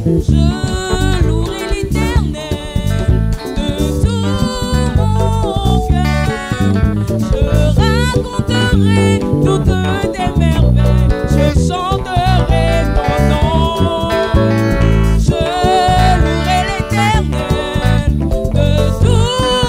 Je louerai l'Éternel de tout mon cœur. Je raconterai toutes tes merveilles. Je chanterai ton nom. Je louerai l'Éternel de tout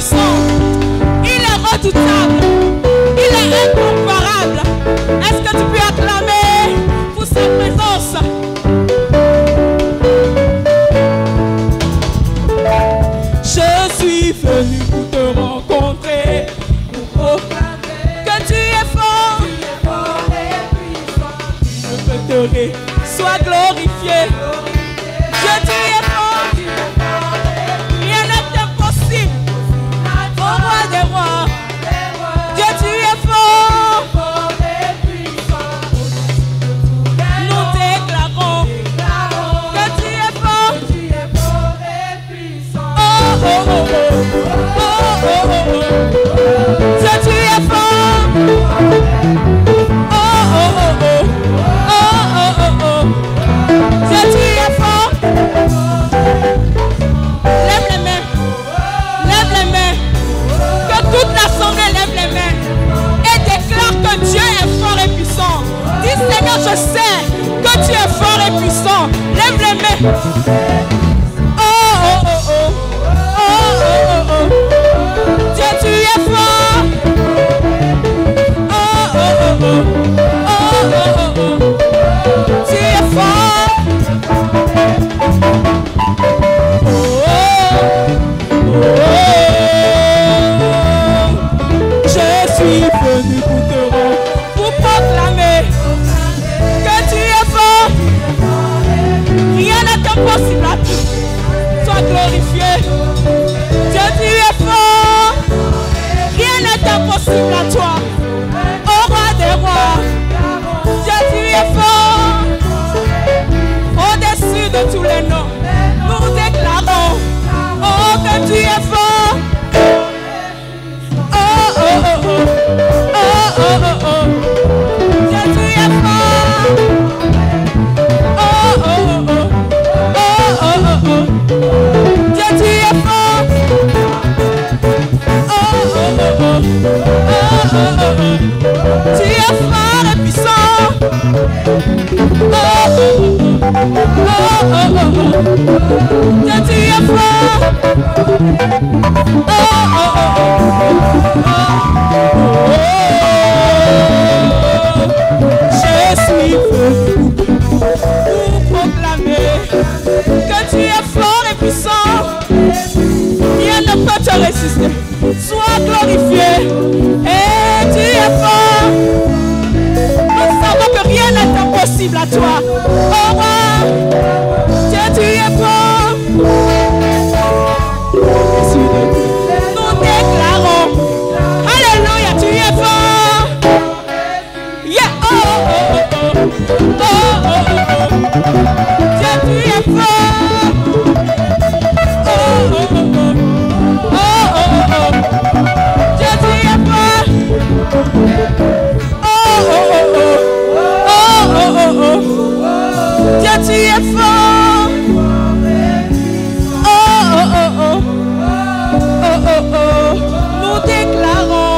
puissant, il est redoutable, il est incomparable. Est-ce que tu peux acclamer pour sa présence? Je suis venu pour te rencontrer, pour proclamer que tu es fort, et puissant. Je peux te rire, sois glorifié. Dieu, tu es fort, rien n'est impossible. Au roi des rois, Dieu, tu es fort, et puissant. Nous déclarons que tu es fort, et puissant. Oh, oh, oh, oh, oh, oh, oh, oh. Dieu, tu es fort. Oh, oh, oh, oh, oh, oh, oh, oh. Dieu, tu es fort. Lève les mains. Lève les mains. Que toute l'assemblée lève les mains. Et déclare que Dieu est fort et puissant. Dis Seigneur, je sais que tu es fort et puissant. Lève les mains. Oh, oh, oh, oh. Oh, oh, oh, oh. Dieu, tu es fort. Oh, oh, oh, oh. Oh, oh, oh, oh. Tu es fort. Oh, oh, oh. Je suis venu pour proclamer que tu es fort. Rien n'est impossible à toi. Sois glorifié. Dieu, tu es fort. Rien n'est impossible à toi. Au roi des rois, Dieu, tu es fort. Au-dessus de tous les noms, nous déclarons, oh, que tu es fort. Oh, oh, oh, oh. Oh, oh, oh, oh. Dieu, tu es fort. Oh, oh, oh, oh. Oh, oh, oh, oh. Dieu, tu es fort. Oh, oh, oh, oh. Oh, oh, oh, oh. Tu es fort et puissant. Oh, oh, oh, oh. Oh, oh, oh, oh. Dieu, tu es fort. Oh, oh, oh, oh. Oh, oh, oh. Je suis venu pour proclamer que tu es fort et puissant. Rien ne peut te résister. Sois glorifié. Et tu es fort. Nous savons que rien n'est impossible à toi. Oh roi, Dieu, tu es fort. Nous déclarons, alléluia, tu es fort. Yeah, oh, oh, oh, oh, oh, oh, oh. Dieu, tu es fort. Oh, oh, oh, oh, oh, oh, oh. Dieu, tu es fort. Oh, oh, oh, oh. Oh, oh, oh, oh. Dieu, tu es fort. Oh, oh, oh, oh. Oh, oh, oh. Nous déclarons.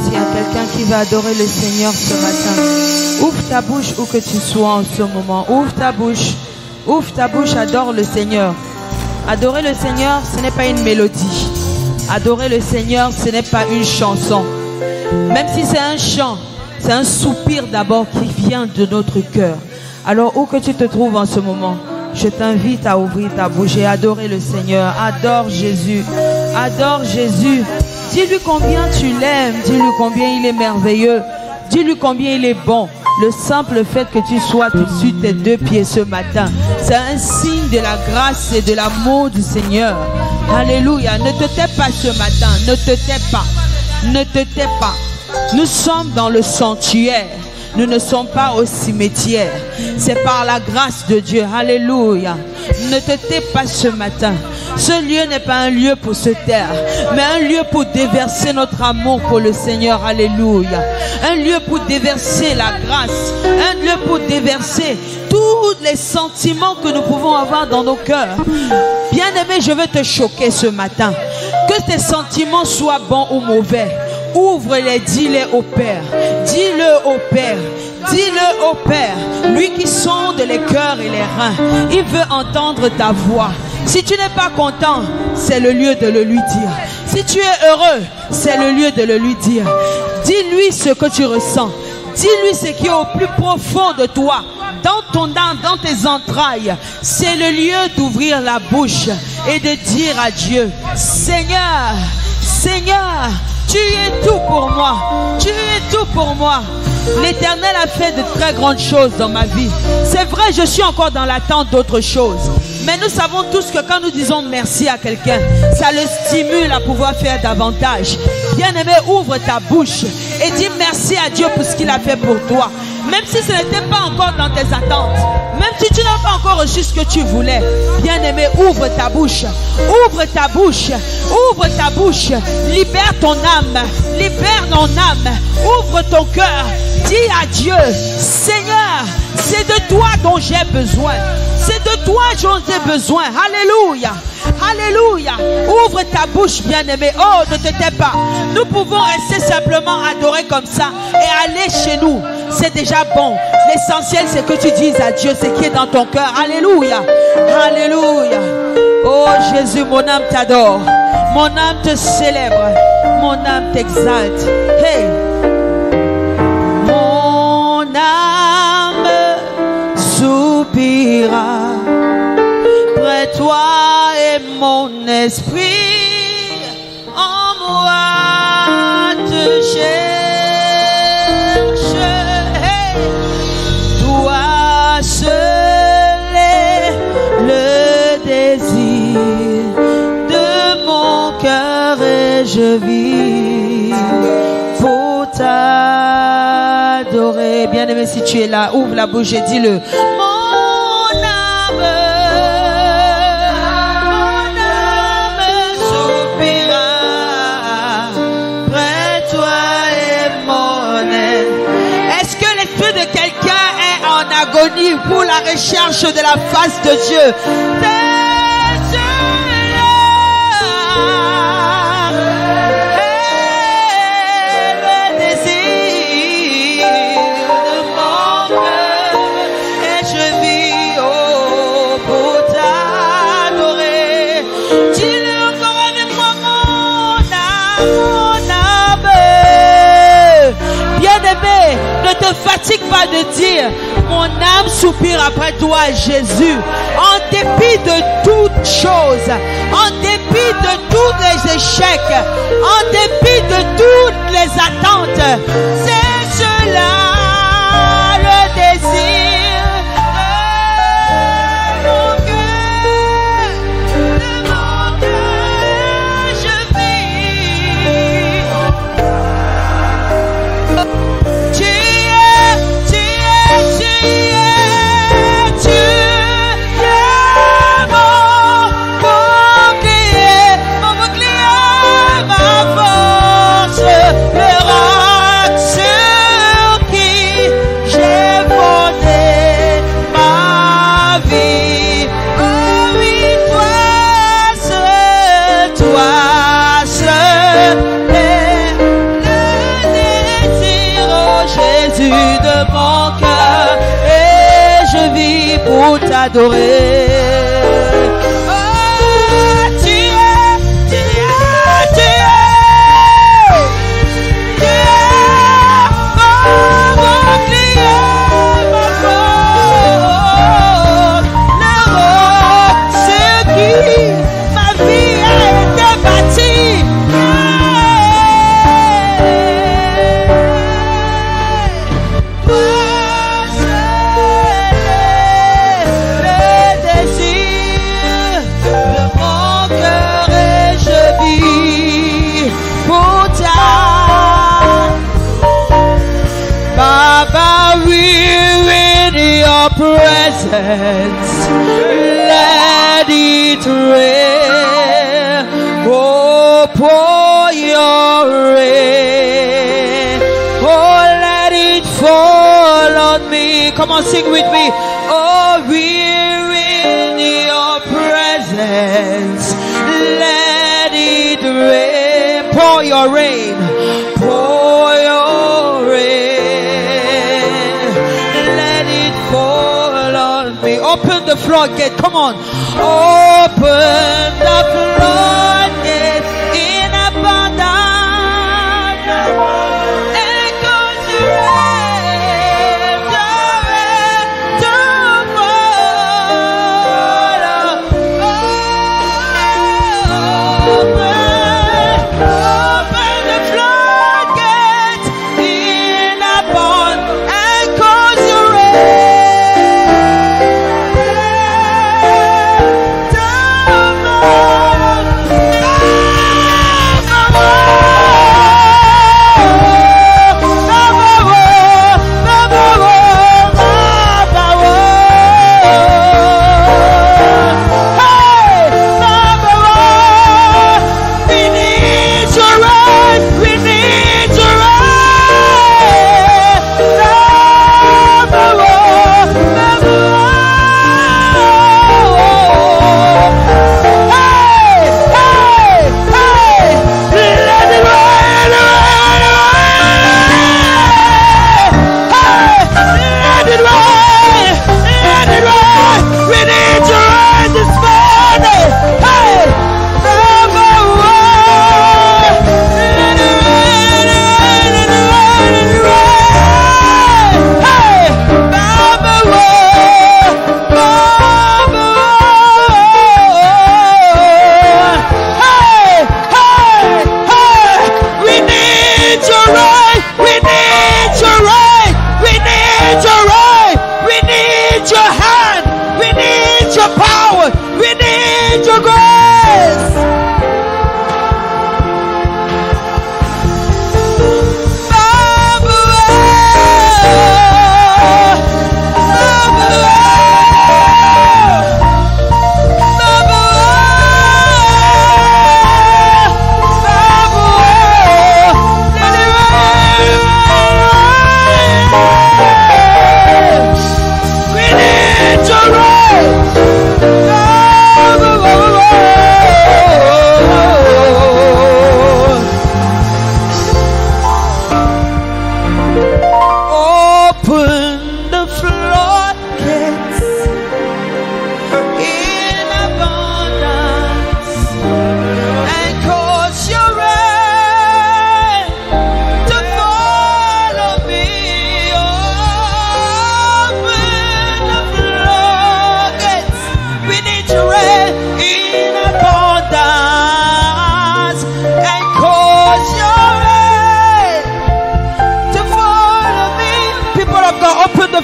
S'il y a quelqu'un qui va adorer le Seigneur ce matin, ouvre ta bouche où que tu sois en ce moment. Ouvre ta bouche, adore le Seigneur. Adorer le Seigneur, ce n'est pas une mélodie. Adorer le Seigneur, ce n'est pas une chanson. Même si c'est un chant, c'est un soupir d'abord qui vient de notre cœur. Alors où que tu te trouves en ce moment, je t'invite à ouvrir ta bouche et adorer le Seigneur. Adore Jésus. Adore Jésus. Dis-lui combien tu l'aimes. Dis-lui combien il est merveilleux. Dis-lui combien il est bon. Le simple fait que tu sois tout de suite tes deux pieds ce matin, c'est un signe de la grâce et de l'amour du Seigneur. Alléluia. Ne te tais pas ce matin. Ne te tais pas. Ne te tais pas. Nous sommes dans le sanctuaire. Nous ne sommes pas au cimetière. C'est par la grâce de Dieu. Alléluia. Ne te tais pas ce matin. Ce lieu n'est pas un lieu pour se taire, mais un lieu pour déverser notre amour pour le Seigneur. Alléluia. Un lieu pour déverser la grâce. Un lieu pour déverser tous les sentiments que nous pouvons avoir dans nos cœurs. Bien-aimé, je veux te choquer ce matin. Que tes sentiments soient bons ou mauvais, ouvre-les, dis-les au Père. Dis-le au Père. Dis-le au Père, lui qui sonde les cœurs et les reins. Il veut entendre ta voix. Si tu n'es pas content, c'est le lieu de le lui dire. Si tu es heureux, c'est le lieu de le lui dire. Dis-lui ce que tu ressens. Dis-lui ce qui est au plus profond de toi, dans ton âme, dans tes entrailles. C'est le lieu d'ouvrir la bouche et de dire à Dieu, Seigneur, Seigneur, tu es tout pour moi. Tu es tout pour moi. L'Éternel a fait de très grandes choses dans ma vie. C'est vrai, je suis encore dans l'attente d'autres choses. Mais nous savons tous que quand nous disons merci à quelqu'un, ça le stimule à pouvoir faire davantage. Bien-aimé, ouvre ta bouche et dis merci à Dieu pour ce qu'il a fait pour toi. Même si ce n'était pas encore dans tes attentes, même si tu n'as pas encore reçu ce que tu voulais, bien-aimé, ouvre ta bouche. Ouvre ta bouche. Ouvre ta bouche. Libère ton âme. Libère ton âme. Ouvre ton cœur. Dis à Dieu, Seigneur, c'est de toi dont j'ai besoin. C'est de toi dont j'ai besoin. Alléluia. Alléluia. Ouvre ta bouche, bien-aimé. Oh, ne te tais pas. Nous pouvons rester simplement adorer comme ça et aller chez nous. C'est déjà bon. L'essentiel, c'est que tu dises à Dieu ce qui est dans ton cœur. Alléluia. Alléluia. Oh Jésus, mon âme t'adore. Mon âme te célèbre. Mon âme t'exalte. Hey. Mon âme soupira près toi et mon esprit en moi te cherche. Hey. Toi seul est le désir de mon cœur et je vis pour t'adorer. Bien-aimé, si tu es là, ouvre la bouche et dis-le. Mon âme soupira près toi et mon âme. Est-ce que l'esprit de quelqu'un est en agonie pour la recherche de la face de Dieu? Ne te fatigue pas de dire mon âme soupire après toi, Jésus. En dépit de toutes choses, en dépit de tous les échecs, en dépit de toutes les attentes, c'est cela le désir de mon cœur, je vis. Adorer. Oh, tu es mon client, ma force, le roc sur qui ma vie a été bâtie. Presence, let it rain. Oh, pour your rain. Oh, let it fall on me. Come on, sing with me. Oh, we're in your presence. Let it rain. Pour your rain. Pour your rain. me. Open the floodgate. Come on. Open the floodgate in abundance. And cause your rain to fall. Open the floodgate in abundance. And cause your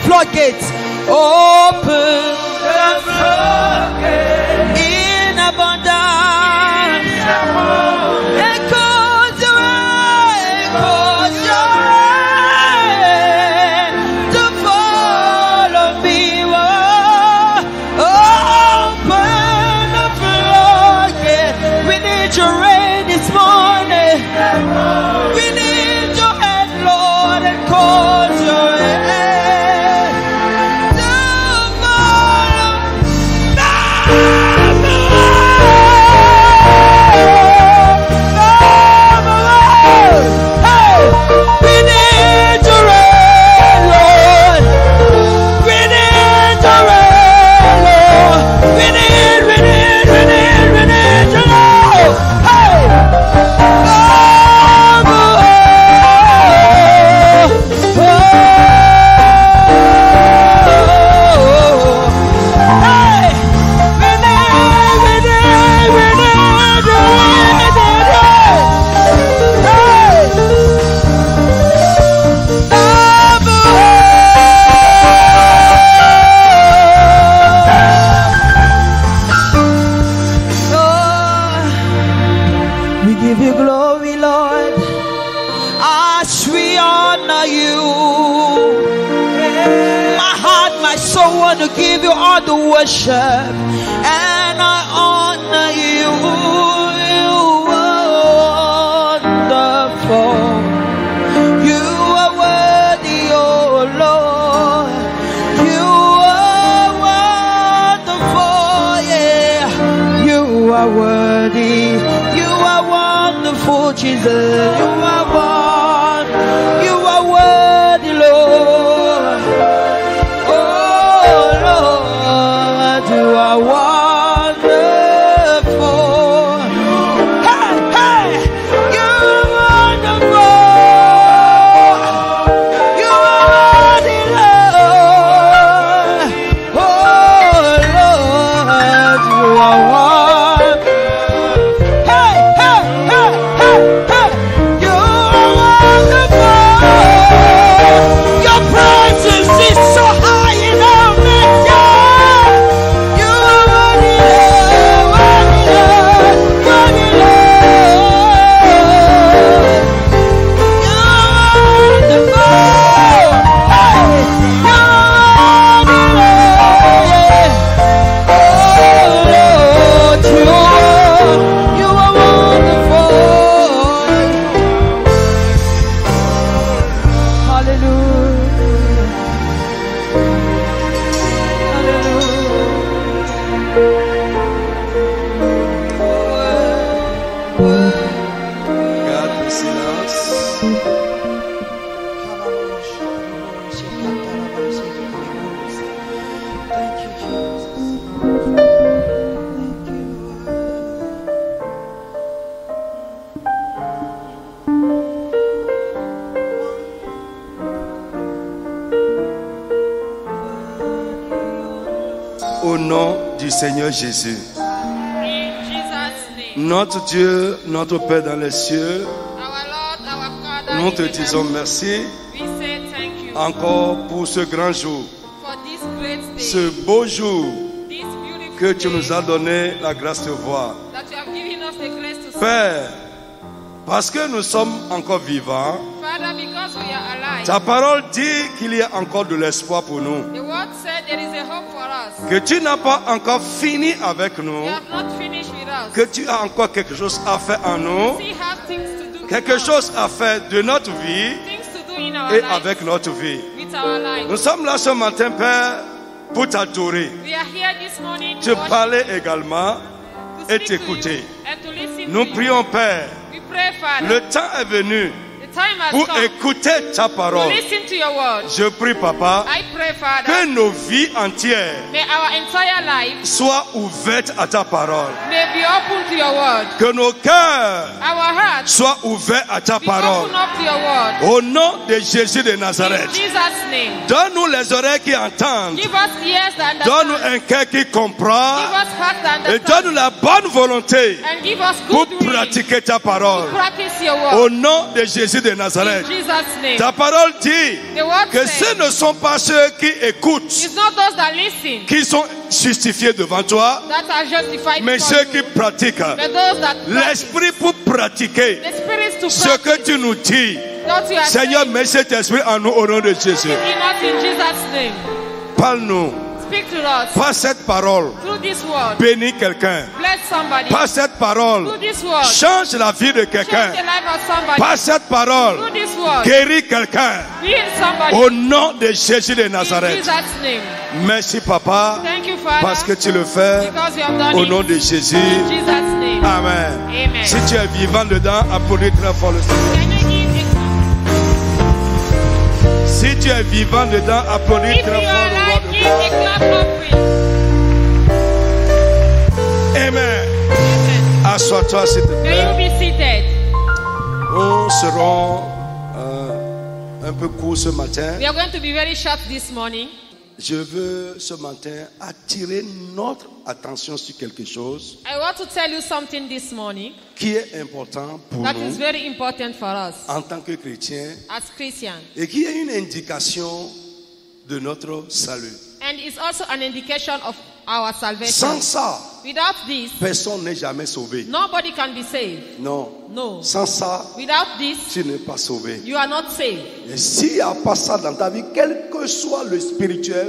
floodgates. Open the floodgates in abundance. And cause your rain to fall on me. Open the floodgates. We need your rain this morning. We need your hand, Lord, and cause your rain. To give you all the worship, and I honor you. You are wonderful. You are worthy, oh Lord. You are wonderful, yeah. You are worthy. You are wonderful, Jesus. You are worthy, Lord. Oh Lord. Au nom du Seigneur Jésus. In Jesus' name. Notre Dieu, notre Père dans les cieux, Our Lord, our Father, nous in te the disons heavens, merci we say thank you encore pour ce grand jour, for this great day, ce beau jour this beautiful que tu day nous as donné la grâce de voir. that you have given us the grace to see. Père, parce que nous sommes encore vivants, Father, because we are alive, ta parole dit qu'il y a encore de l'espoir pour nous, the word said there is a hope for us. que tu n'as pas encore fini avec nous, You have not finished with us. que tu as encore quelque chose à faire en nous, We still have things to do, quelque chose à faire de notre vie things to do in our et lives, avec notre vie. with our lives. Nous sommes là ce matin, Père, pour t'adorer, We are here this morning te to worship, parler également to et speak to you t'écouter. and to listen Nous to you. prions, Père, We pray, Father, le temps est venu the time has pour come écouter ta to parole. listen to your word. Je prie, Papa, I pray, Father, que nos vies entières may our entire life soient ouvertes à ta parole. may be open to your word. Que nos cœurs Our hearts soient ouverts à ta be parole. open up to your word. Au nom de Jésus de In Nazareth. Jesus' name. Donne-nous les oreilles qui entendent. Give us ears that Donne-nous understand. un cœur qui Give comprend. us heart that Et understand. donne-nous la bonne volonté And give us pour good will. pratiquer ta parole. Practice your Au word. nom de Jésus de In Nazareth. Jesus' name. Ta parole dit The word que says, ce ne sont pas ceux qui écoutent it's not those that listen qui sont justifiés devant toi, that are justified mais before ceux you, qui pratiquent. but those that practice. L'esprit pour pratiquer The Spirit to ce que practice tu nous dis. what you are Seigneur, saying. mets cet esprit en nous au nom de Jésus. In us in Jesus' name. Parle-nous. Speak to us Par cette parole, through this word. bénis quelqu'un. Bless somebody. Par cette parole, Through this word. change la vie de Change quelqu'un. the life of somebody. Par cette parole, Through this word. guéris quelqu'un. Heal somebody. Au nom de Jésus de In Nazareth. Jesus' name. Merci, Papa, Thank you, Father. parce que tu le fais. Because you have done Au it. nom de Jésus. In Jesus' name. Amen. Amen. Si tu es vivant dedans, applaudis très fort le Seigneur. Can you give a Si tu es vivant dedans, applaudis If you très fort are le roi alive, de give gloire. a clap offering. Amen. Amen. Assois-toi, s'il te May plaît. you be seated. Nous serons un peu court ce matin. We are going to be very short this morning. Je veux ce matin attirer notre attention sur quelque chose I want to tell you something this morning qui est important pour that is nous very important for us en tant que chrétiens as Christians. et qui est une indication de notre salut. And it's also an indication of our salvation. Sans ça, Without this, personne n'est jamais sauvé. nobody can be saved. Non. No. Sans ça, Without this, tu n'es pas sauvé. you are not saved. Et s'il n'y a pas ça dans ta vie, quel que soit le spirituel,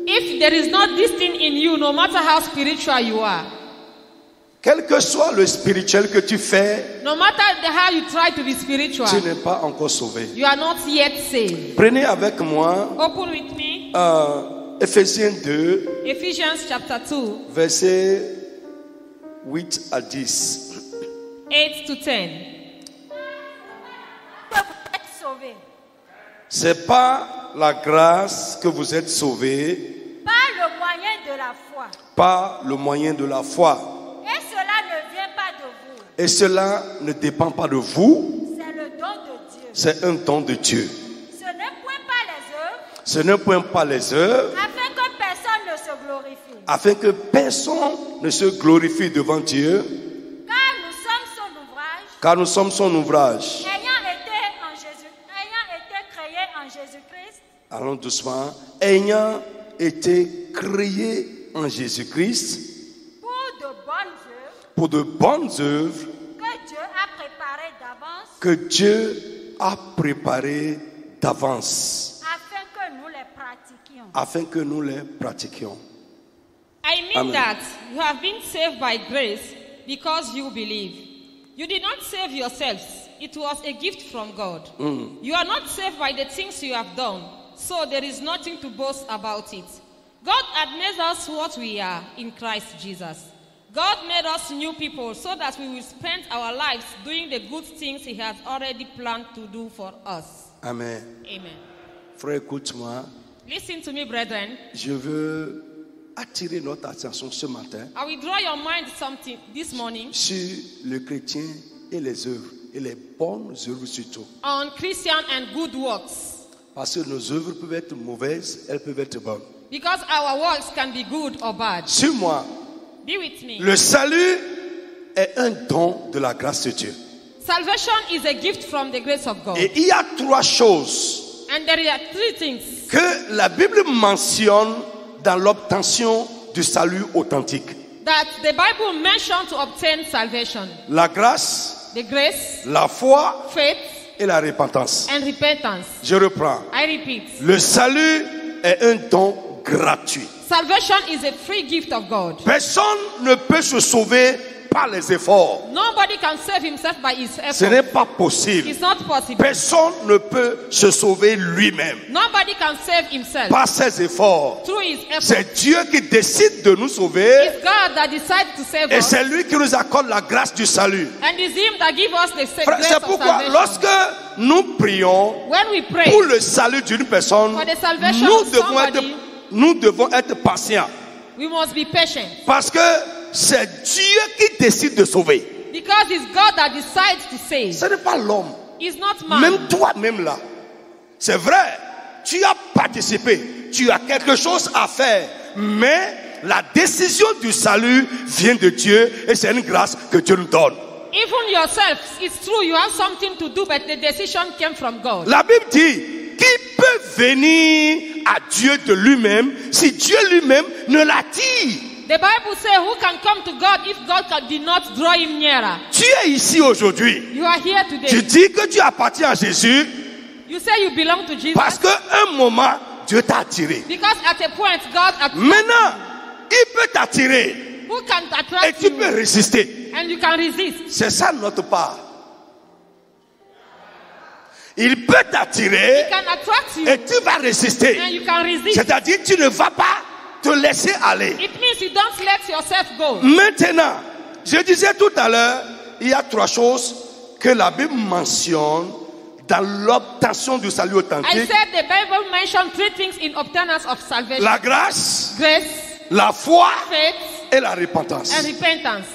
If there is not this thing in you, no matter how spiritual you are, quel que soit le spirituel que tu fais, no matter how you try to be spiritual, tu n'es pas encore sauvé. you are not yet saved. Prenez avec moi Open with me Ephésiens 2, Ephesians chapter 2, versets 8 à 10. 8 to 10. Sauvé C'est pas la grâce que vous êtes sauvés par le moyen de la foi. par le moyen de la foi. Et cela ne vient pas de vous. Et cela ne dépend pas de vous, C'est le don de Dieu. c'est un don de Dieu. Ce n'est point pas les œuvres, Ce n'est point pas les œuvres, afin que personne ne se glorifie. afin que personne ne se glorifie devant Dieu, Car nous sommes son ouvrage, car nous sommes son ouvrage. ayant été créés en Jésus-Christ, Allons doucement. Ayant été créés en Jésus-Christ pour de bonnes pour de bonnes œuvres œuvres que Dieu a préparées d'avance, que Dieu a préparées d'avance, afin que nous les pratiquions. afin que nous les pratiquions. I mean Amen. that you have been saved by grace because you believe. You did not save yourselves. It was a gift from God. You are not saved by the things you have done, so there is nothing to boast about it. God had made us what we are in Christ Jesus. God made us new people so that we will spend our lives doing the good things He has already planned to do for us. Amen. Amen. Frère, écoute-moi. Listen to me, brethren. Je veux attirer notre attention ce matin I will draw your mind something this morning sur le chrétien et les œuvres, et les bonnes œuvres surtout. on Christian and good works. Parce que nos œuvres peuvent être mauvaises, elles peuvent être bonnes. Because our works can be good or bad. Suis-moi. Be with me. Le salut est un don de la grâce de Dieu. Salvation is a gift from the grace of God. Et il y a 3 choses And there are 3 things que la Bible mentionne dans l'obtention du salut authentique. that the Bible mentions to obtain salvation. La grâce, The grace, la foi faith, et la repentance. and repentance. Je reprends. I repeat. Le salut est un don gratuit. Salvation is a free gift of God. Personne ne peut se sauver par les efforts. Nobody can save himself by his Ce effort. n'est pas possible. It's not possible. Personne ne peut se sauver lui-même Nobody can save himself par ses efforts. through his effort. C'est Dieu qui décide de nous sauver It's God that decides to save et us. c'est lui qui nous accorde la grâce du salut. And it's him that gives us the Frère, grace c'est of pourquoi salvation. lorsque nous prions When we pray pour le salut d'une personne, for the salvation nous of devons somebody, être patients. we must be patient. Parce que c'est Dieu qui décide de sauver. Because it's God that decides to save. Ce n'est pas l'homme. It's not man. Même toi-même là. C'est vrai. Tu as participé. Tu as quelque chose à faire. Mais la décision du salut vient de Dieu. Et c'est une grâce que Dieu nous donne. Even yourself, it's true, you have something to do, but the decision came from God. La Bible dit, qui peut venir à Dieu de lui-même si Dieu lui-même ne l'attire? The Bible says, who can come to God if God did not draw him nearer? Tu es ici aujourd'hui. You are here Tu today. dis que tu appartiens à Jésus You say you belong to Jesus. parce qu'à un moment, Dieu t'a attiré. Because at a point, God attracts Maintenant, il peut t'attirer you. Who can et attract tu you? peux résister. And you can resist. C'est ça notre part. Il peut t'attirer He can attract you. et tu vas résister. And you can resist. C'est-à-dire tu ne vas pas te laisser aller. It means you don't let yourself go. Maintenant, je disais tout à l'heure, il y a 3 choses que la Bible mentionne dans l'obtention du salut I authentique. said the Bible mentioned 3 things in obtainance of salvation. La grâce, Grace, la foi faith, et la repentance. and repentance.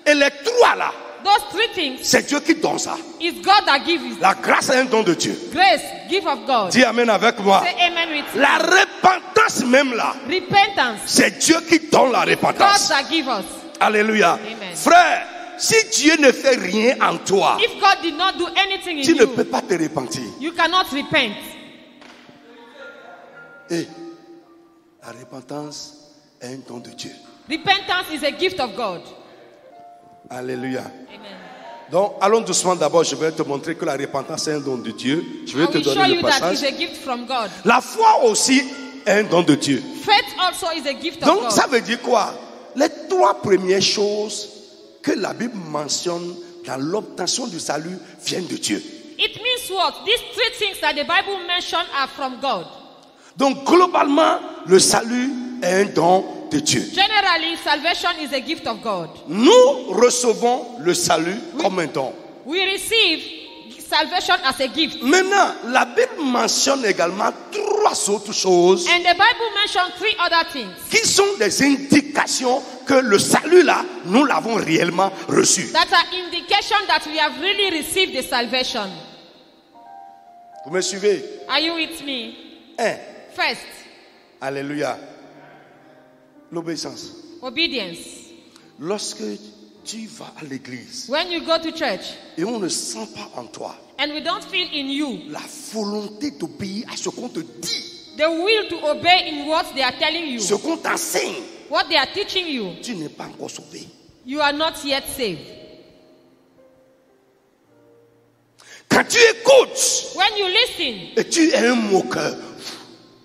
Et les 3 là, Those 3 things c'est Dieu qui donne ça. is God that gives it. La grâce est un don de Dieu. Grace, gift of God. Dis amen avec moi. Say amen with me. La repentance même là, Repentance. c'est Dieu qui donne la God repentance. that gives us. Alléluia. Amen. Frère, si Dieu ne fait rien en toi, If God did not do anything tu in ne peux you, pas te repentir. you cannot repent. Et la repentance est un don de Dieu. Repentance is a gift of God. Alléluia. Amen. Donc, allons doucement d'abord. Je vais te montrer que la repentance est un don de Dieu. Je vais I te will show donner le you that passage. is a gift from God. La foi aussi est un don de Dieu. Faith also is a gift of Donc, God. ça veut dire quoi? Les 3 premières choses que la Bible mentionne dans l'obtention du salut viennent de Dieu. It means what? These 3 things that the Bible mentioned are from God. Donc, globalement, le salut est un don de Dieu. Generally, salvation is a gift of God. Nous recevons le salut comme un don. We receive salvation as a gift. Maintenant, la Bible mentionne également 3 autres choses And the Bible mentioned 3 other things qui sont des indications que le salut là, nous l'avons réellement reçu. that are indication that we have really received the salvation. Vous me suivez? Are you with me? 1. First, Alléluia. L'obéissance. obedience. Lorsque tu vas à l'église When you go to church et on ne sent pas en toi and we don't feel in you la volonté d'obéir à ce qu'on te dit, the will to obey in what they are telling you, ce qu'on t'enseigne, what they are teaching you, tu n'es pas encore sauvé. you are not yet saved. Quand tu écoutes When you listen et tu es un moqueur,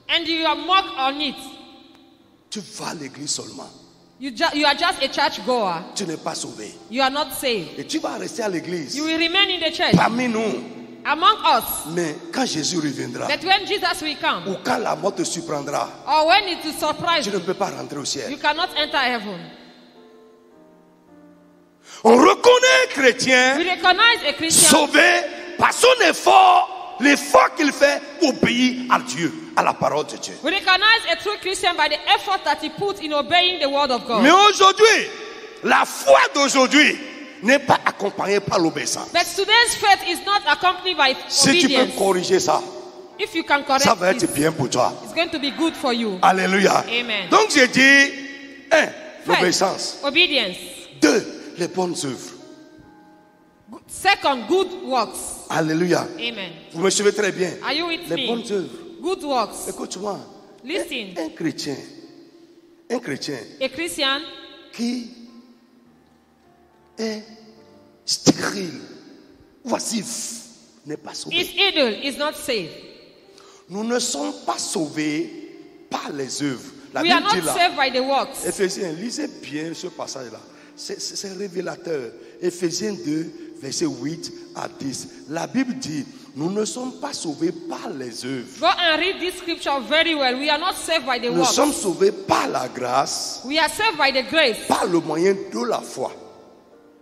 and you are mocked on it, tu vas à l'église seulement. you are just a church goer. Tu n'es pas sauvé. You are not saved. Et tu vas rester à l'église You will remain in the church parmi nous. among us. Mais quand Jésus reviendra, But when Jesus will come, ou quand la mort te surprendra, or when it will surprise tu you, ne peux pas rentrer au ciel. you cannot enter heaven. On reconnaît un chrétien We recognize a Christian sauvé par son effort, l'effort qu'il fait pour obéir à Dieu, à la parole de Dieu. We recognize a true Christian by the effort that he puts in obeying the word of God. Mais aujourd'hui, la foi d'aujourd'hui n'est pas accompagnée par l'obéissance. But today's faith is not accompanied by Si tu peux obedience. corriger ça, If you can correct ça va être it, bien pour toi. it's going to be good for you. Alléluia. Amen. Donc j'ai dit, 1, First, l'obéissance. obedience. 2, les bonnes œuvres. Second, good works. Alléluia. Amen. Vous me suivez très bien. Are you with Les bonnes me? œuvres. Good works. Écoute-moi. Listen. Un chrétien A Christian qui est stérile, oisif, n'est pas sauvé. is idle, is not saved. Nous ne sommes pas sauvés par les œuvres. La We are Bible not dit là, saved by the works. Éphésiens, lisez bien ce passage-là. C'est révélateur. Éphésiens 2, versets 8 à 10. La Bible dit, nous ne sommes pas sauvés par les œuvres. Go and read this scripture very well. We are not saved by the Nous works. sommes sauvés par la grâce, We are saved by the grace, par le moyen de la foi.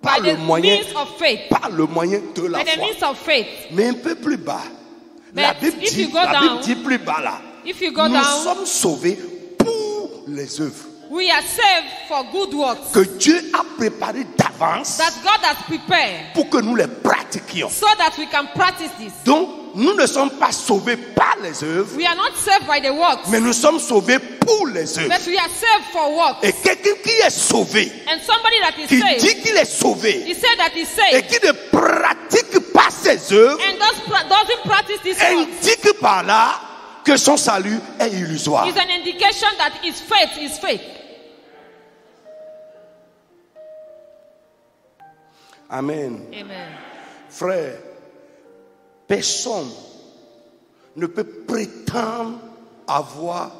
by Par le the moyen, means of faith, par le moyen de la by the foi. means of faith. Mais un peu plus bas. But La Bible if dit, you go down, plus bas là. If you go Nous down, sommes sauvés pour les œuvres we are saved for good works que Dieu a préparées d'avance that God has prepared pour que nous les pratiquions. so that we can practice this. Donc, nous ne sommes pas sauvés par les œuvres, We are not saved by the works, mais nous sommes sauvés pour les œuvres. but we are saved for works. Et quelqu'un qui est sauvé, And somebody that is qui saved, dit qu'il est sauvé he said that he's et saved qui ne pratique pas ses œuvres, and doesn't practice this work, indique par là que son salut est illusoire. is an indication that his faith is fake. Amen. Amen. Frère, personne ne peut prétendre avoir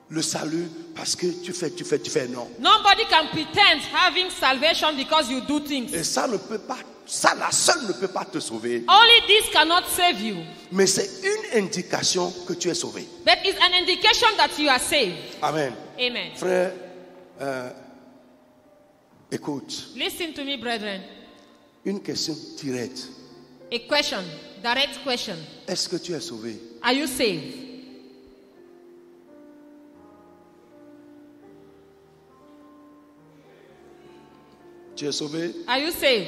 le salut parce que tu fais, non. Nobody can pretend having salvation because you do things. Et ça ne peut pas, ça la seule ne peut pas te sauver. Only this cannot save you, Mais c'est une indication que tu es sauvé. but it's an indication that you are saved. Amen. Amen. Frère, écoute, Listen to me, brethren. une question directe. A question, direct question. Est-ce que tu es sauvé? Are you saved? Tu es sauvé? Are you saved?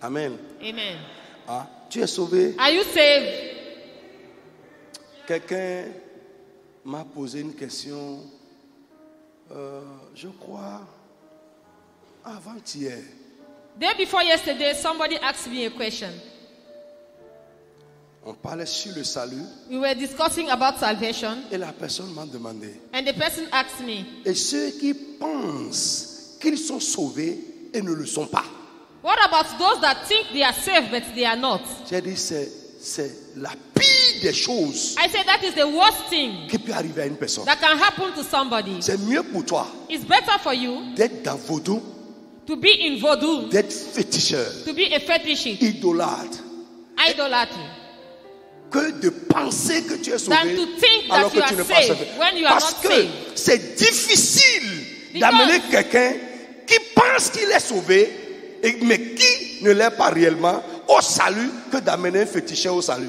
Amen. Amen. Ah, tu es sauvé? Are you saved? Quelqu'un m'a posé une question, je crois, avant-hier. Day before yesterday, somebody asked me a question. On parlait sur le salut We were discussing about salvation, et la personne m'a demandé, and the person asked me, et ceux qui pensent qu'ils sont sauvés et ne le sont pas? what about those that think they are saved but they are not? J'ai dit, c'est la pire des choses I said that is the worst thing qui peut arriver à une personne. that can happen to somebody. C'est mieux pour toi It's better for you d'être dans vaudou, to be in voodoo, d'être féticheur, to be a fetishist, idolâtre, idolatry, que de penser que tu es sauvé than to think alors that you que tu are n'es pas saved sauvé. when you are Parce not que saved. c'est difficile Because- d'amener quelqu'un qui pense qu'il est sauvé, mais qui ne l'est pas réellement, au salut, que d'amener un féticheur au salut.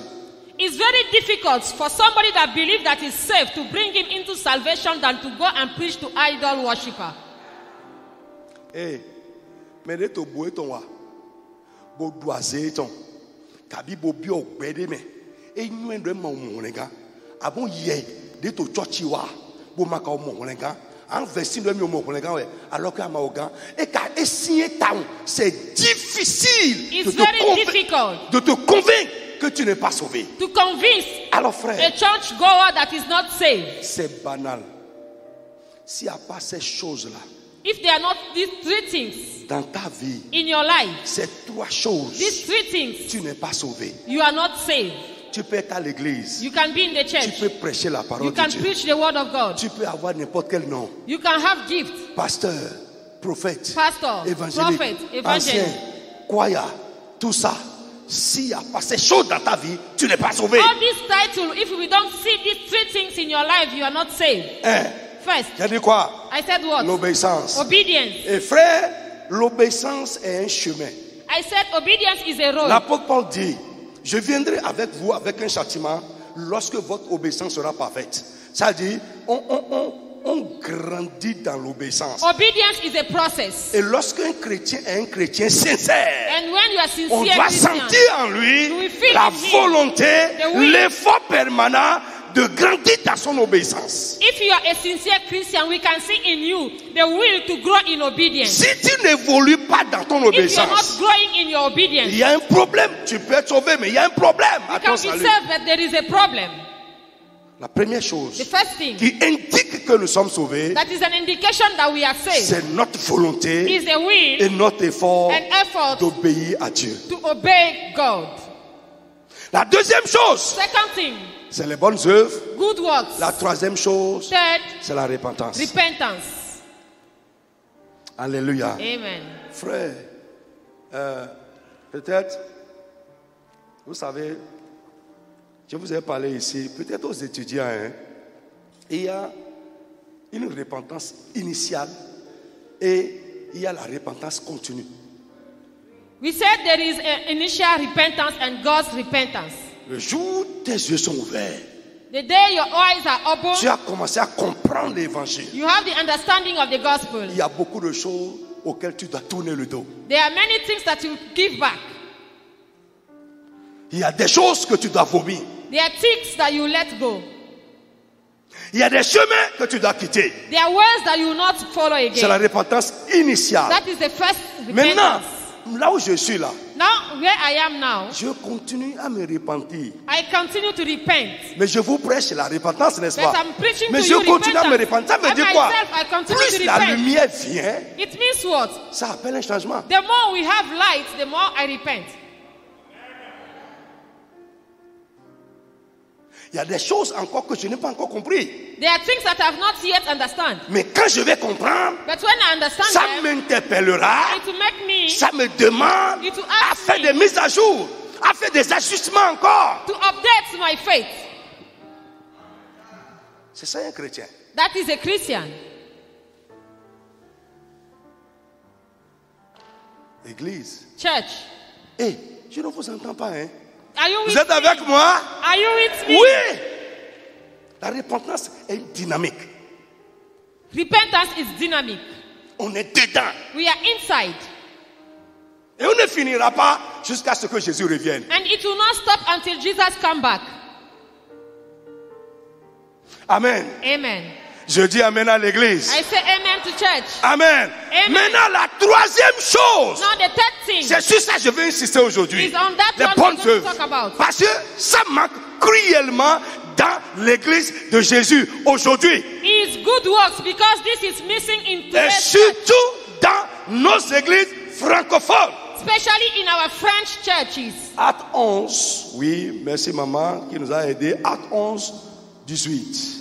It's very difficult for somebody that believes that is saved to bring him into salvation than to go and preach to idol worshiper. Eh, mais de to boé ton wa, bo doisé ton, kabi bo bio gbede me, e nyu endo ma omonega, abon ye, de to chochi wa, bo maka omonega, en versi de mi omonega we, alors que ama ogan, et ka essayer taon, c'est difficile It's very difficult de te convaincre que tu n'es pas sauvé. to convince Alors a frère, church goer that is not saved. c'est banal. S'il n'y a pas ces choses-là If there are not these three things dans ta vie, in your life, ces trois choses, these three things, tu n'es pas sauvé. you are not saved. Tu peux être à l'église, You can be in the tu church, peux prêcher la parole you de can Dieu, preach the word of God, tu peux avoir n'importe quel nom, you can have gifts, pasteur, prophète, pastor, évangélique, prophet, ancien, evangelist. choir, tout ça. S'il n'y a pas ces choses dans ta vie, tu n'es pas sauvé. All these titles, if we don't see these three things in your life, you are not saved. First, J'ai dit quoi? I said what? L'obéissance. Obedience. Et frère, l'obéissance est un chemin. I said obedience is a road. L'apôtre Paul dit, je viendrai avec vous avec un châtiment lorsque votre obéissance sera parfaite. Ça dit, on grandit dans l'obéissance. Obedience is a process. Et lorsqu'un chrétien est un chrétien sincère, And when you are sincere on doit Christian, sentir en lui you will feel la in him volonté, the will. l'effort permanent de grandir dans son obéissance. if you are a sincere Christian, we can see in you the will to grow in obedience. Si tu n'évolues pas dans ton If you are not obéissance, growing in your obedience, il y a un problème. Tu peux être sauvé, mais il y a un problème à you ton can be salut. saved, but there is a problem. La première chose The first thing qui indique que nous sommes sauvés, that is an indication that we are saved c'est notre volonté is a will et notre effort and effort d'obéir à Dieu. to obey God. La deuxième chose, Second thing, c'est les bonnes œuvres. good works. La troisième chose, Third, c'est la repentance. repentance. Alléluia. Amen. Frère, peut-être, vous savez, je vous ai parlé ici, peut-être aux étudiants, hein, il y a une repentance initiale et il y a la repentance continue. We said there is an initial repentance and God's repentance. Le jour où tes yeux sont ouverts, The day your eyes are open, tu as commencé à comprendre l'évangile. you have the understanding of the gospel. Il y a beaucoup de choses auxquelles tu dois tourner le dos. There are many things that you give back. Il y a des choses que tu dois vomir. There are things that you let go. Il y a des chemins que tu dois quitter. There are ways that you will not follow C'est la again. repentance initiale. That is the first Maintenant, repentance. là où je suis là, Now, where I am now, je continue à me repentir. I continue to repent. Mais je vous prêche la repentance, n'est-ce But pas? I'm preaching Mais to je you continue à me repentance. repentir. Ça veut I dire quoi? myself, I continue Plus to la repent. lumière vient, It means what? ça appelle un changement. The more we have light, the more I repent. Il y a des choses encore que je n'ai pas encore compris. There are things that I have not yet understand. Mais quand je vais comprendre, But when I understand ça them, m'interpellera, it will make me ça me demande It will à ask faire me. des mises à jour, à faire des ajustements encore. to update my faith. C'est ça un chrétien. That is a Christian. Église. Church, Eh, je ne vous entends pas, hein? are you Vous with êtes me? avec moi? Are you with me? Oui. La repentance est dynamique. Repentance is dynamic. On est dedans. We are inside. Et on ne finira pas jusqu'à ce que Jésus revienne. And it will not stop until Jesus come back. Amen. Amen. Je dis amen à l'église. I say amen to church. Amen. Amen. Maintenant, la troisième chose, Now the third thing c'est sur ça que je vais insister aujourd'hui. is on that Les one bonnes we're going to œuvres. talk about. Parce que ça manque cruellement dans l'église de Jésus aujourd'hui. Is good works because this is missing in Et today's church, surtout dans nos églises francophones. especially in our French churches. Acte 11, oui, merci maman qui nous a aidés. Acte 11, 18.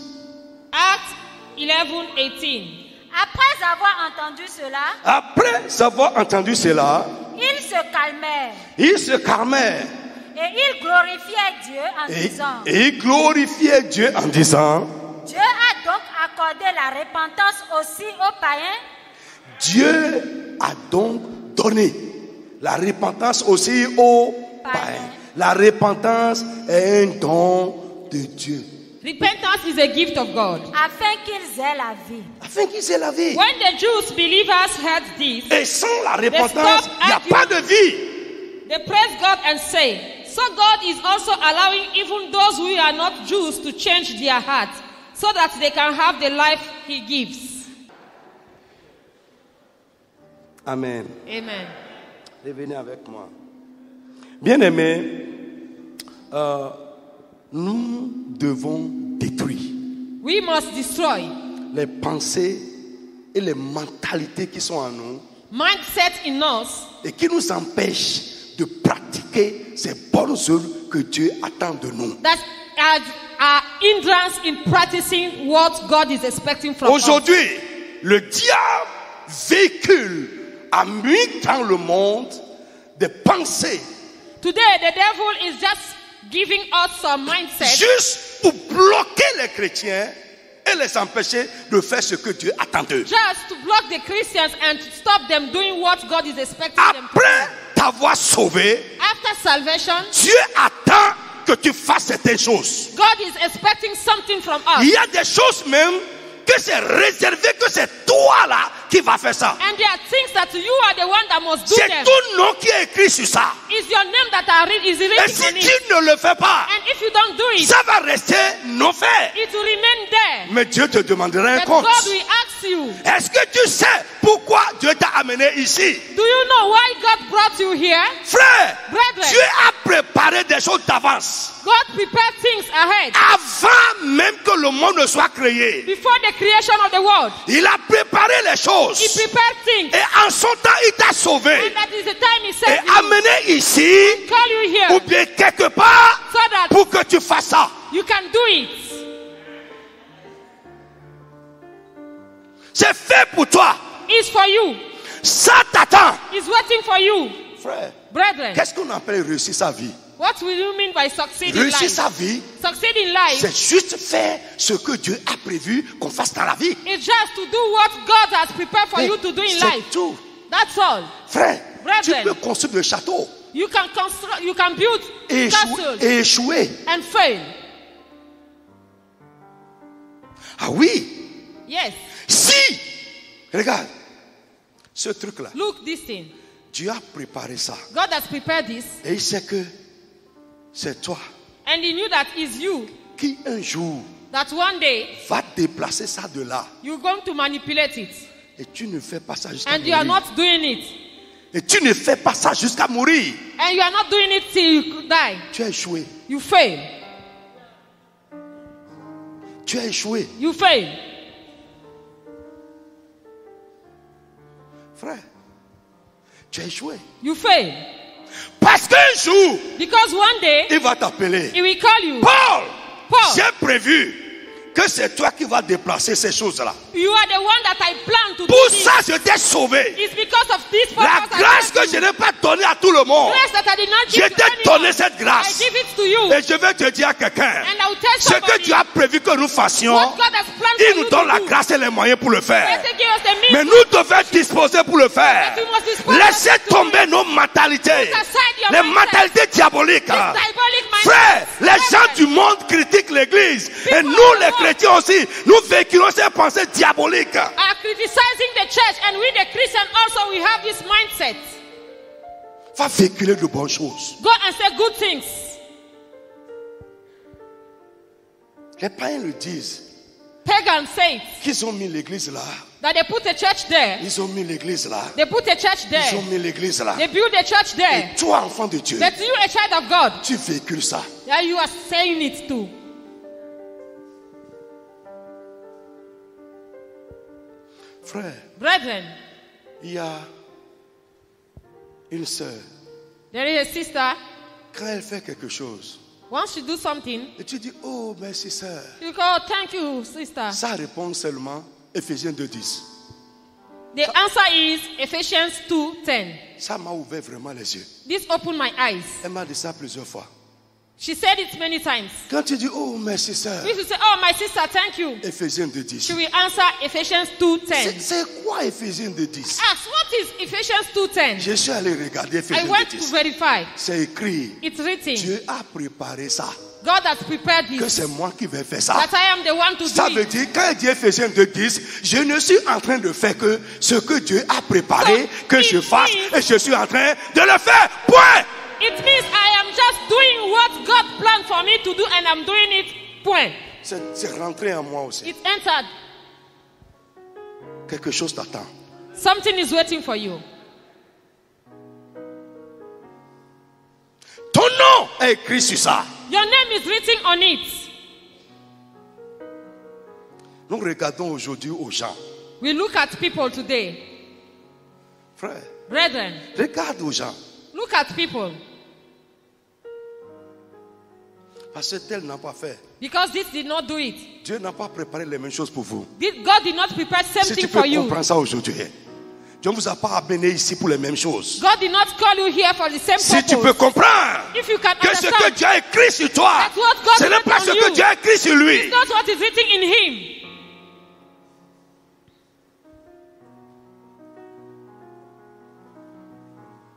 Acts 11:18. Après avoir entendu cela, Après avoir entendu cela, ils se calmèrent ils se calmèrent et ils glorifiaient Dieu en disant, et ils glorifiaient Dieu en disant, Dieu a donc accordé la repentance aussi aux païens. Dieu a donc donné la repentance aussi aux païens. La repentance est un don de Dieu. Repentance is a gift of God. Afin qu'ils aient la vie. Afin qu'ils aient la vie. When the Jews believers heard this, Et sans la repentance, il n'y a pas de vie. they praised God and say, so God is also allowing even those who are not Jews to change their hearts so that they can have the life He gives. Amen. Amen. Revenez avec moi. Bien-aimés, nous devons détruire We must destroy les pensées et les mentalités qui sont en nous mindset in us et qui nous empêchent de pratiquer ces bonnes œuvres que Dieu attend de nous. that are hindrance in practicing what God is expecting from us. Aujourd'hui, le diable véhicule a mis dans le monde des pensées Today, the devil is just giving us some mindset juste pour bloquer les chrétiens et les empêcher de faire ce que Dieu attend d'eux. just to block the Christians and to stop them doing what God is expecting them to Après t'avoir sauvé, do. After salvation, Dieu attend que tu fasses certaines choses. God is expecting something from us. Il y a des choses même que c'est réservé, que c'est toi là qui va faire ça. And there are things that you are the one that must do C'est them. ton nom qui est écrit sur ça. It's your name that is Et written si on tu it. ne le fais pas, And if you don't do it, ça va rester non fait. it will remain there. Mais Dieu te demandera un But compte. God will ask you, Est-ce que tu sais pourquoi Dieu t'a amené ici? do you know why God brought you here? Frère, Brethren. Dieu a préparé des choses d'avance. God prepared things ahead. Avant même que le monde ne soit créé. Before the creation of the world, Il a préparé les choses. He prepared things. Et en son temps, il t'a sauvé. And that is the time He Et said, amené ici, call you ou here bien quelque part, so that pour que tu fasses ça. you can do it. C'est fait pour toi. It's for you. Ça t'attend. It's waiting for you. Frère, Brethren, qu'est-ce qu'on appelle réussir sa vie? what will you mean by succeed in Réussir life? sa vie, Succeed in life c'est juste faire ce que Dieu a prévu qu'on fasse dans la vie. is just to do what God has prepared for Mais you to do in c'est life. tout. That's all. Frère, tu Brethren. peux construire des châteaux You can construct, you can build et castles échouer. and fail. Ah oui, Yes. si, regarde, ce truc-là, Look, this thing. Dieu a préparé ça. God has prepared this, Et il sait que c'est toi and He knew that it's you qui un jour that one day va déplacer ça de là. you're going to manipulate it, Et tu ne fais pas ça jusqu'à and you are mourir. not doing it, Et tu ne fais pas ça jusqu'à mourir. and you are not doing it till you die. Tu as échoué. You fail. Tu as échoué. You fail. Frère, tu as échoué. You fail. Parce qu'un jour, Because one day il va t'appeler. He will call you. Paul, Paul, j'ai prévu que c'est toi qui vas déplacer ces choses-là. you are the one that I plan to do Pour this. ça, je t'ai sauvé. It's because of this La purpose I grâce bless que je you. n'ai pas donnée à tout le monde, Grace that I did not je give to t'ai anyone. donné cette I grâce. give it to you. Et je vais te dire à quelqu'un, And I will tell ce que somebody tu as prévu que nous fassions, what God has planned il for nous you donne to la do. grâce et les moyens pour le faire. Let's give us the means. Mais nous devons disposer pour le faire. We must dispose Laissez of it to tomber do nos mentalités. Put aside your Les mindset. mentalités diaboliques. This diabolic mindset. Frère, les gens du monde critiquent l'église. Et nous, les chrétiens aussi, nous véhiculons ces pensées diaboliques. Are criticizing the church, and we the Christians also we have this mindset. Va véhiculer de bonnes choses. Go and say good things. Les païens le disent. Pagans say it, Qu'ils ont mis l'église là. that they put a church there. Ils ont mis l'église là. They put a church Ils ont there. mis l'église là. They build a church there. Et toi, enfant de Dieu, But you, a child of God, tu véhicules ça. yeah, you are saying it too. Frère, Brethren, il y a une sœur. there is a sister. Quand elle fait quelque chose, Once you do something, et tu dis, oh, merci sœur. you go, thank you, sister. Ça répond seulement Éphésiens 2:10. The answer is Ephesians 2:10. Ça m'a ouvert vraiment les yeux. This opened my eyes. Elle m'a dit ça plusieurs fois. She said it many times. Quand tu dis, oh, merci sœur, If you say, oh, my sister, thank you, Éphésiens she 2:10. will answer Ephesians 2:10. C'est quoi Éphésiens 2:10? Ask, what is Ephesians 2:10? Je suis allé regarder I Éphésiens went to 2:10. verify. C'est écrit. It's written. Dieu a préparé ça. God has prepared Que this. c'est moi qui vais faire ça. That I am the one to Ça do veut it. dire, quand il dit Éphésiens 2:10, je ne suis en train de faire que ce que Dieu a préparé, So, que je it fasse, means- et je suis en train de le faire. Point! It means I am just doing what God planned for me to do, and I'm doing it. Point. C'est rentré en moi aussi. It entered. Quelque chose t'attend. Something is waiting for you. Ton nom est écrit sur ça. Your name is written on it. Nous regardons aujourd'hui aux gens. We look at people today. Frère, Brethren, regarde aux gens. look at people. Parce que tel n'a pas fait. Because this did not do it. Dieu n'a pas préparé les mêmes choses pour vous. God did not prepare same Si tu thing peux for you. comprendre ça aujourd'hui. Dieu ne vous a pas amené ici pour les mêmes choses. God did not call you here for the same Si purpose. tu peux comprendre If you can que ce que understand, Dieu a écrit sur toi, that's what God ce n'est wrote pas on ce que you. Dieu a écrit sur lui. It's not what is written in Him.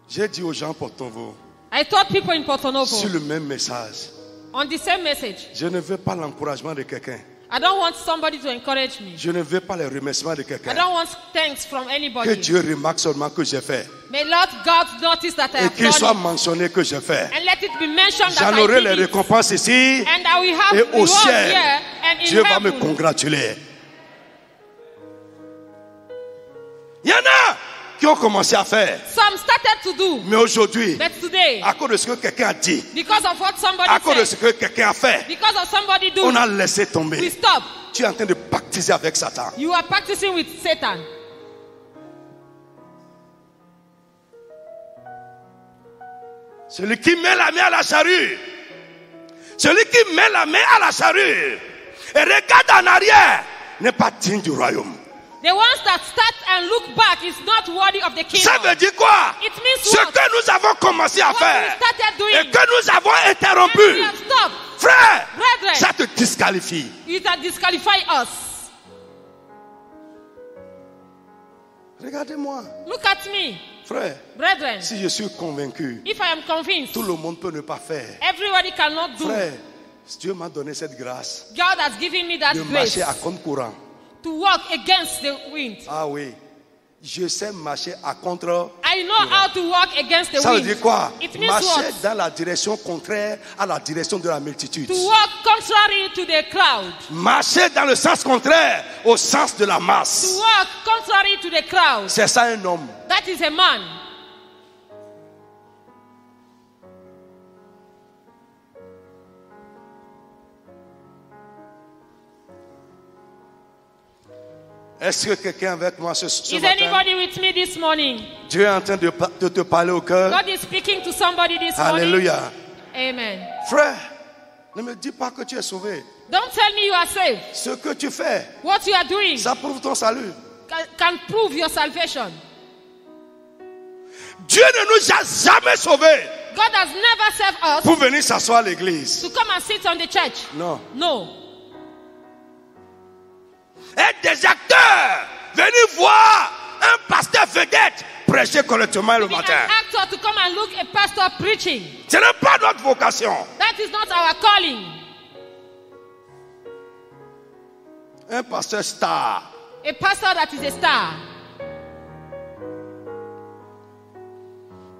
J'ai dit aux gens Porto-Novo, I told people in Porto Novo sur le même message, on the same message. je ne veux pas l'encouragement de quelqu'un. I don't want somebody to encourage me. Je ne veux pas les remerciements de I quelqu'un. don't want thanks from Que anybody. Dieu remarque seulement que j'ai fait. May Lord God notice that I Et have qu'il soit done it. mentionné que j'ai fait. And let it be mentioned that J'en I aurai did les it. récompenses ici. And I will have Et au rewards ciel, here and in Dieu va me heaven. congratuler. Il y en a qui ont commencé à faire. Some started to do, Mais aujourd'hui, but today, à cause de ce que quelqu'un a dit, because of what somebody à cause de ce said, que quelqu'un a fait, because of somebody on doing, a laissé we tomber. stop. Tu es en train de pactiser avec Satan. You are practicing with Satan. Celui qui met la main à la charrue, celui qui met la main à la charrue et regarde en arrière n'est pas digne du royaume. The ones that start and look back is not worthy of the Ça kingdom. veut dire quoi? It means Ce what? que nous avons commencé à What faire we started et doing, que nous avons and we interrompu, have stopped. frère, Brethren, ça te disqualifie. it has disqualified us. Regardez-moi, Look at me, frère, brethren. si je suis convaincu, If I am convinced, tout le monde peut ne pas faire. everybody cannot do. Frère, Dieu m'a donné cette grâce God has given me that de grace marcher à contre-courant. to walk against the wind. Ah oui, je sais marcher à contre. I know how to walk against the Ça veut wind. dire quoi? It means Marcher what? dans la direction contraire à la direction de la multitude. To walk contrary to the crowd. Marcher dans le sens contraire au sens de la To masse. walk contrary to the crowd. C'est ça un homme. That is a man. Est-ce que quelqu'un avec moi ce Is matin? anybody with me this morning? Dieu est en train de te parler au cœur. God is speaking to somebody this morning. Alléluia. Amen. Frère, ne me dis pas que tu es sauvé. Don't tell me you are saved. Ce que tu fais, What you are doing ça prouve ton salut. can prove your salvation. Dieu ne nous a jamais sauvés God has never saved us pour venir s'asseoir à l'église. to come and sit on the church. Non. No. Être des acteurs, venir voir un pasteur vedette prêcher correctement le Be an matin. actor to come and look a pastor preaching. Ce n'est pas notre vocation. That is not our calling. Un pasteur star. A pastor that is a star.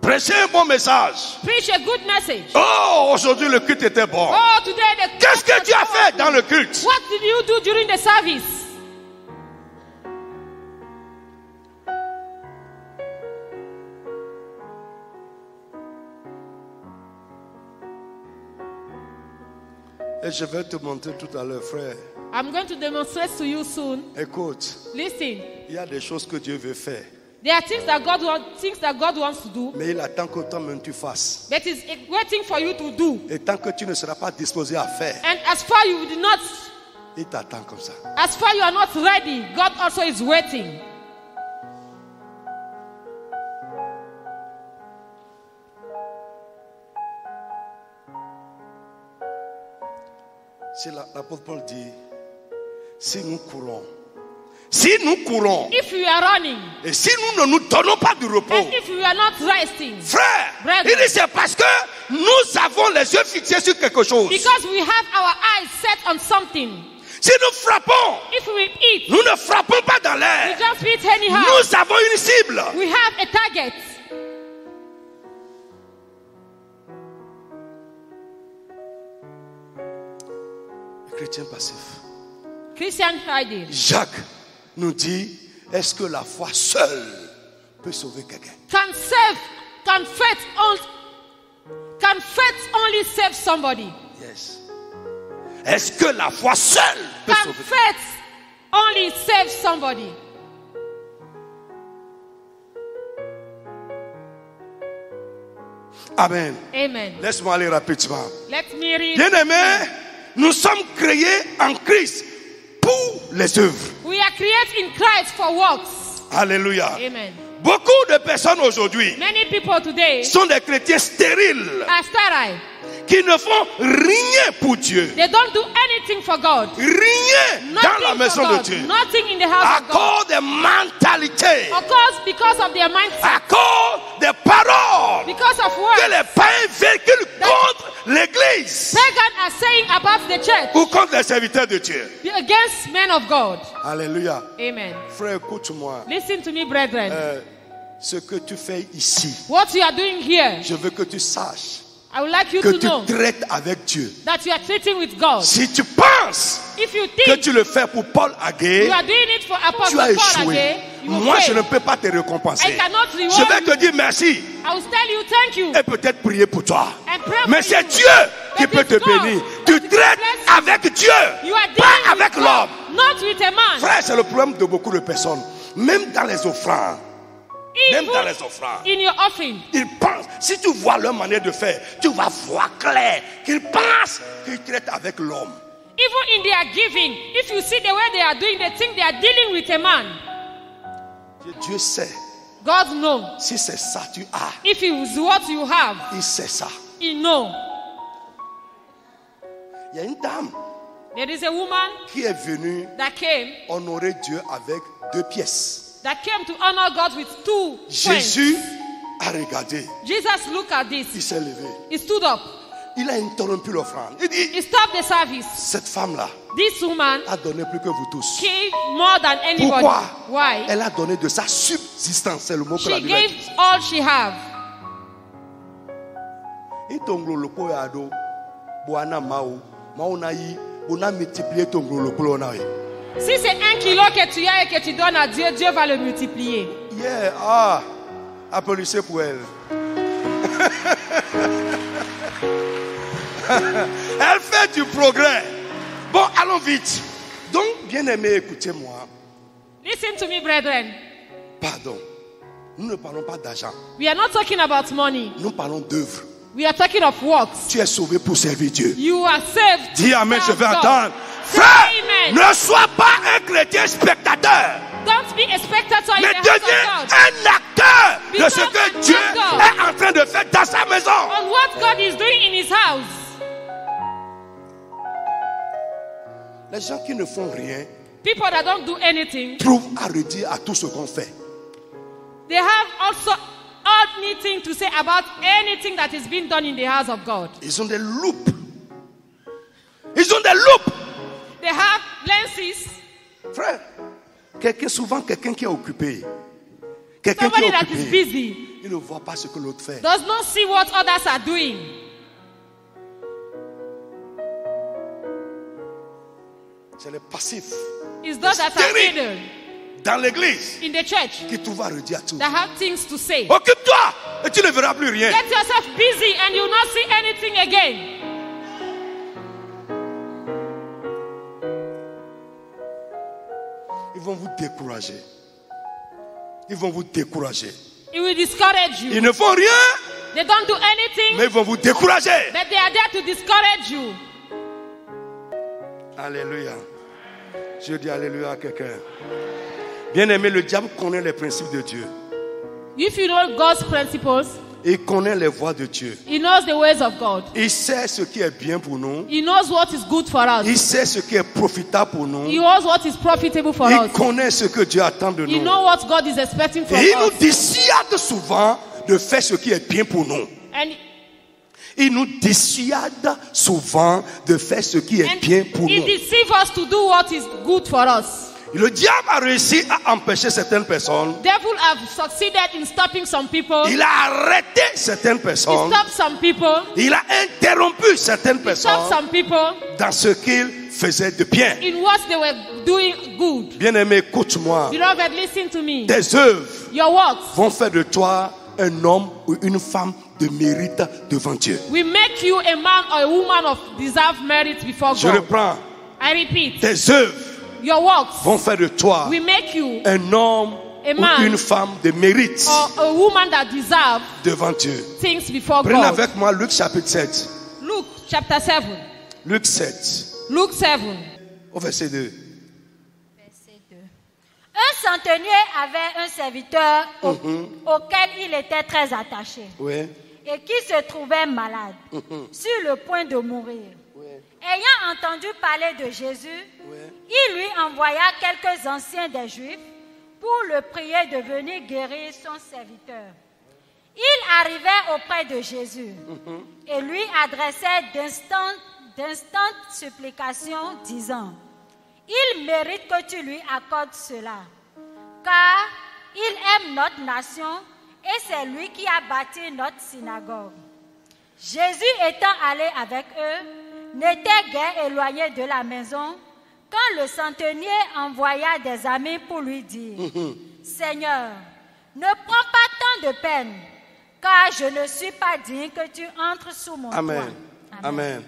Prêcher un bon message. Preach a good message. Oh, aujourd'hui le culte était bon. Oh, today the Qu'est-ce que tu as fait dans le culte? What did you do during the service? Et je vais te montrer tout à l'heure, frère. I'm going to demonstrate to you soon. Écoute, Listen, il y a des choses que Dieu veut faire. there are things that God wants to do, Mais il attend que toi-même tu fasses. but is waiting for you to do. Et tant que tu ne seras pas disposé à faire, And as far you did not, il t'attend comme ça. as far you are not ready, God also is waiting. Si l'apôtre Paul dit, si nous courons, If you are running, et si nous ne nous donnons pas du repos, and if you are not resting, frère, Brethren. il dit c'est parce que nous avons les yeux fixés sur quelque chose. because we have our eyes set on something. Si nous frappons, If we eat, nous ne frappons pas dans we l'air. just eat anyhow. Nous avons une cible. We have a target. Chrétien passif. Christian hiding. Jacques nous dit, est-ce que la foi seule peut sauver quelqu'un? Can faith only save somebody? Yes. Est-ce que la foi seule peut Can sauver quelqu'un? faith only save somebody? Amen. Amen. Laisse-moi aller rapidement. Let me read. Bien-aimés, nous sommes créés en Christ pour les œuvres. We are created in Christ for works. Alléluia. Amen. Beaucoup de personnes aujourd'hui Many people today sont des chrétiens stériles are sterile. qui ne font rien pour Dieu. They don't do anything for God. Rien dans la Nothing maison for de God. Dieu. Nothing in the house À of God. cause des mentalités, Of course, because of their mindset, à cause des paroles because of que words les païens véhiculent contre l'église pagans are saying about the church ou contre les serviteurs de Dieu. against men of God. Alléluia. Amen. Frère, écoute-moi. Listen to me, brethren. Ce que tu fais ici, What you are doing here, je veux que tu saches I would like you que to tu know traites avec Dieu. that you are treating with God. Si tu penses If you que think tu le fais pour Paul Hagué, you are doing it for tu Apostle as Paul échoué. again, you will Moi, je fail. ne peux pas te récompenser. I cannot Je reward vais te you. dire merci I will tell you thank you. et peut-être prier pour toi. And pray Mais for c'est you. Dieu qui That peut is te God bénir. that Tu will traites bless you. avec Dieu, You are pas dealing avec with l'homme. God, not with a man. Frère, c'est le problème de beaucoup de personnes. Même dans les offrandes. Même dans les offrandes. In your offering, Ils pensent, si tu vois leur manière de faire, tu vas voir clair qu'ils pensent qu'ils traitent avec l'homme. even in their giving, if you see the way they are doing, they think they are dealing with a man. Dieu sait, God knows. si c'est ça tu as, If it is what you have, il sait ça. He knows. Il y a une dame There is a woman qui est venue that came honorer Dieu avec 2 pièces. to honor God with 2 coins. Jésus a regardé, Jesus looked at this. il s'est levé, He stood up. il a interrompu l'offrande. Il dit, He stopped the service. cette femme-là This woman a donné plus que vous tous. gave more than anybody. Pourquoi? Why? Elle a donné de sa subsistance, c'est le mot que la She Bible gave dit. all she have. Et ton gros loco est ado, boana mao, mao na yi, on a multiplié ton gros loco na yi. Si c'est 1 kilo que tu as et que tu donnes à Dieu, Dieu va le multiplier. Yeah, applaudissez pour elle. Elle fait du progrès. Bon, allons vite. Donc, bien aimé, écoutez-moi. Listen to me, brethren. Pardon. Nous ne parlons pas d'argent. We are not talking about money. Nous parlons d'œuvre. We are talking of works. Tu es sauvé pour servir Dieu. You are saved. Dis Amen, je serve vais God. entendre. Say Frère, amen. ne sois pas un chrétien spectateur, Don't be a spectator in mais the house of deviens God. un acteur de ce Become que an Dieu actor. est en train de faire dans sa maison. On what God is doing in His house. Les gens qui ne font rien People that don't do anything, trouvent à redire à tout ce qu'on fait. they have also anything to say about anything that is being done in the house of God. Ils ont des loupes. Ils ont des loupes. They have lenses. Frère, souvent quelqu'un qui est occupé. Quelqu'un qui Somebody est that is occupé. busy Il ne voit pas ce que l'autre fait. does not see what others are doing. C'est les passifs It's those that are Stérile. hidden dans l'église in the church qui trouvent à redire à tout. that have things to say. Occupe-toi et tu ne verras plus rien. Get yourself busy and you will not see anything again. Ils vont vous décourager. Ils vont vous décourager. It will discourage you. Ils ne font rien, They don't do anything, mais ils vont vous décourager. but they are there to discourage you. Alléluia. Je dis alléluia à quelqu'un. Bien aimé, le diable connaît les principes de Dieu. If you know God's principles, Il connaît les voies de Dieu. He knows the ways of God. Il sait ce qui est bien pour nous. He knows what is good for us. Il sait ce qui est profitable pour nous. He knows what is profitable for Il us. connaît ce que Dieu attend de He nous. knows what God is expecting from Et il nous us. dissuade souvent de faire ce qui est bien pour nous. And, Il nous dissuade souvent de faire ce qui est and bien pour He nous. deceives us to do what is good for us. Le diable a réussi à empêcher certaines personnes. Devil have succeeded in stopping some people. Il a arrêté certaines He personnes. stopped some people. Il a interrompu certaines He personnes stopped some people dans ce qu'ils faisaient de bien. in what they were doing good. Bien-aimé, écoute-moi. Beloved, listen to me. Tes œuvres Your works vont faire de toi un homme ou une femme de mérite devant Dieu. will make you a man or a woman of deserved merit before Je God. reprends. I repeat, Tes œuvres your works vont faire de toi will make you un homme A ou man une femme de mérite or a woman that deserve devant Dieu. things before Prenez God. avec moi Luc chapitre 7. Luke chapter 7. Luc 7, Luke 7. au verset 2. Verset 2. Un centenier avait un serviteur auquel il était très attaché. Oui. et qui se trouvait malade, sur le point de mourir. Ayant entendu parler de Jésus, il lui envoya quelques anciens des Juifs pour le prier de venir guérir son serviteur. Il arrivait auprès de Jésus et lui adressait d'instantes supplications, disant: il mérite que tu lui accordes cela, car il aime notre nation et c'est lui qui a bâti notre synagogue. Jésus étant allé avec eux, n'était guère éloigné de la maison, quand le centenier envoya des amis pour lui dire: Seigneur, ne prends pas tant de peine, car je ne suis pas digne que tu entres sous mon toit. Amen. Amen.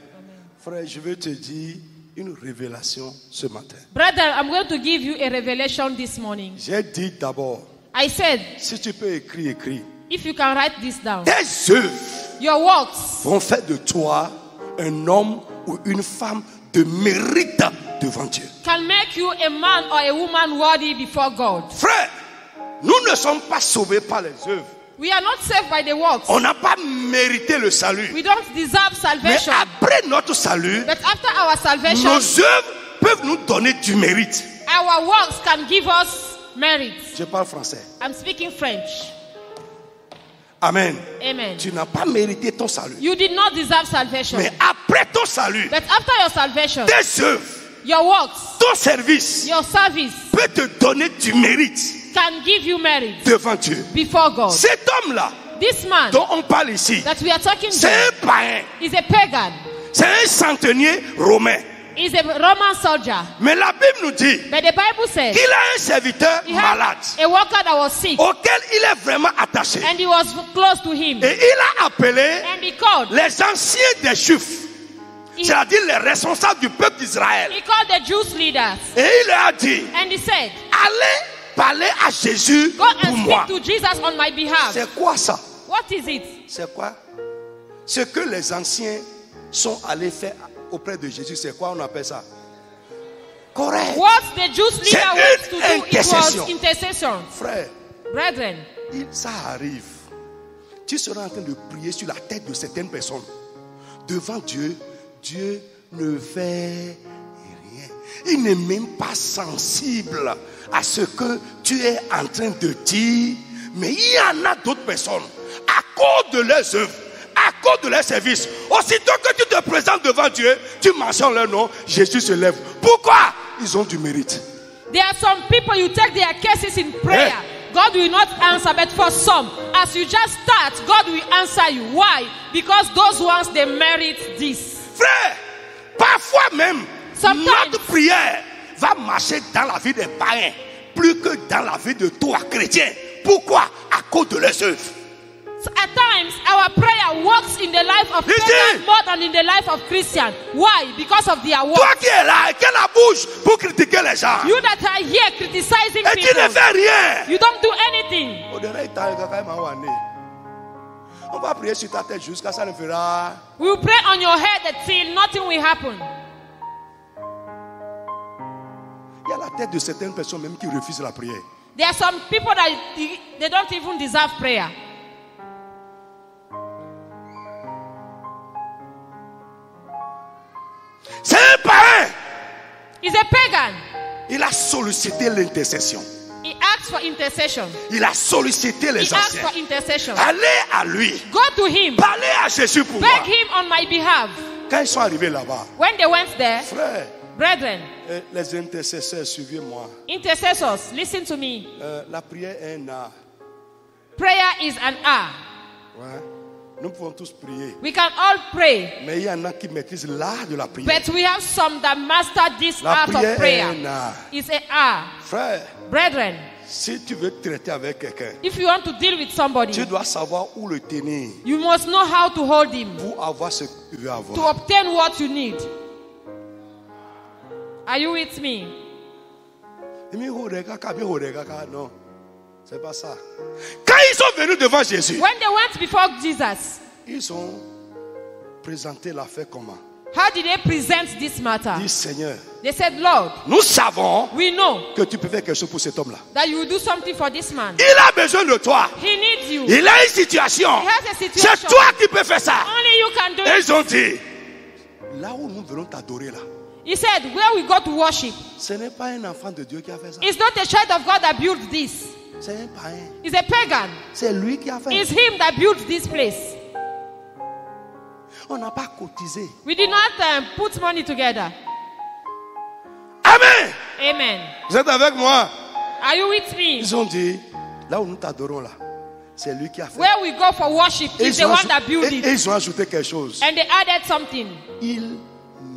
Frère, je veux te dire une révélation ce matin. Brother, I'm going to give you a revelation this morning. J'ai dit d'abord, I said, si tu peux écrire, écris. if you can write this down, Tes œuvres your works vont faire de toi un homme ou une femme de mérite devant Dieu. can make you a man or a woman worthy before God. Frère, nous ne sommes pas sauvés par les œuvres. We are not saved by the works. On n'a pas mérité le salut. We don't deserve Mais salvation. après notre salut, But after our salvation, nos œuvres peuvent nous donner du mérite. our works can give us merit. Je parle français. I'm speaking French. Amen. Amen. Tu n'as pas mérité ton salut. You did not deserve salvation. Mais après ton salut, But after your salvation, tes œuvres, your works, ton service your service peut te donner du mérite can give you merit devant Dieu. before God. Cet homme-là This man dont on parle ici, that we are talking c'est to un païen, is a pagan. c'est un centenier romain. He's a Roman soldier. Mais la Bible nous dit But the Bible says qu'il a un serviteur he had malade a worker that was sick auquel il est vraiment attaché. and he was close to him. Et il a appelé And he called. les anciens des Juifs, c'est-à-dire les responsables du peuple d'Israël. He called the Jews leaders Et il leur a dit, and he said, allez parler à Jésus go pour and moi. speak to Jesus on my behalf. C'est quoi ça? What is it? C'est quoi? Ce que les anciens sont allés faire auprès de Jésus, c'est quoi on appelle ça? Correct. What the Jews leader C'est wants to une do, it was intercession. intercession. Frère, Brethren, ça arrive. Tu seras en train de prier sur la tête de certaines personnes. Devant Dieu, Dieu ne fait rien. Il n'est même pas sensible à ce que tu es en train de dire. Mais il y en a d'autres personnes, à cause de leurs œuvres, à cause de leur service, aussitôt que tu te présentes devant Dieu, tu mentionnes leur nom, Jésus se lève. Pourquoi? Ils ont du mérite. there are some people you take their cases in prayer. God will not answer, but for some, as you just start, God will answer you. Why? Because those ones, they merit this. Frère, parfois même, Sometimes. notre prière va marcher dans la vie des païens plus que dans la vie de toi, chrétien. Pourquoi? À cause de leurs œuvres. So at times, our prayer works in the life of Listen. Christians more than in the life of Christians. Why? Because of their works. Toi qui es là et qui a la bouche pour critiquer les gens, You that are here criticizing et qui ne people, fais rien. you don't do anything. On va prier sur ta tête jusqu'à ça ne fera. We will pray on your head until nothing will happen. Il y a la tête de certaines personnes même qui refusent la prière. There are some people that they don't even deserve prayer. C'est un païen. He's a pagan. Il a sollicité l'intercession. He asked for intercession. Il a sollicité He les asked anciens. for intercession. Allez à lui. Go to him. Parlez à Jésus pour moi. Beg him on my behalf. Quand ils sont arrivés là-bas, When they went there, frère, brethren, les intercesseurs, suivez-moi. intercessors, listen to me. La prière est un art. Prayer is an art. Ouais. Nous pouvons tous prier. We can all pray, Mais il y en a qui maîtrisent l'art de la prière. but we have some that master this La art of prière est prayer. un art. It's an art. Frère, Brethren, si tu veux traiter avec quelqu'un, if you want to deal with somebody, tu dois savoir où le tenir you must know how to hold him pour avoir ce que tu veux to avoir. obtain what you need. Are you with me? Non, c'est pas ça. Quand ils sont venus devant Jésus, When they went before Jesus, ils ont présenté l'affaire comment? How did they present this matter? Dis Seigneur, They said, Lord, nous savons we know que tu peux faire quelque chose pour cet homme-là. that you will do something for this man. Il a besoin de toi. He needs you. Il a une situation. He has a situation. C'est toi qui peux faire ça. Only you can do Et it. ils ont dit, là où nous venons t'adorer là, He said, where we go to worship, ce n'est pas un enfant de Dieu qui a fait ça. it's not a child of God that built this. C'est un païen. It's a pagan. C'est lui qui a fait. It's him that built this place. On n'a pas cotisé. We did not put money together. Amen. Amen. Vous êtes avec moi? Are you with me? Ils ont dit, là où nous t'adorons là, c'est lui qui a fait. Where we go for worship Et is the one that built et it. ils ont ajouté quelque chose. And they added something. Il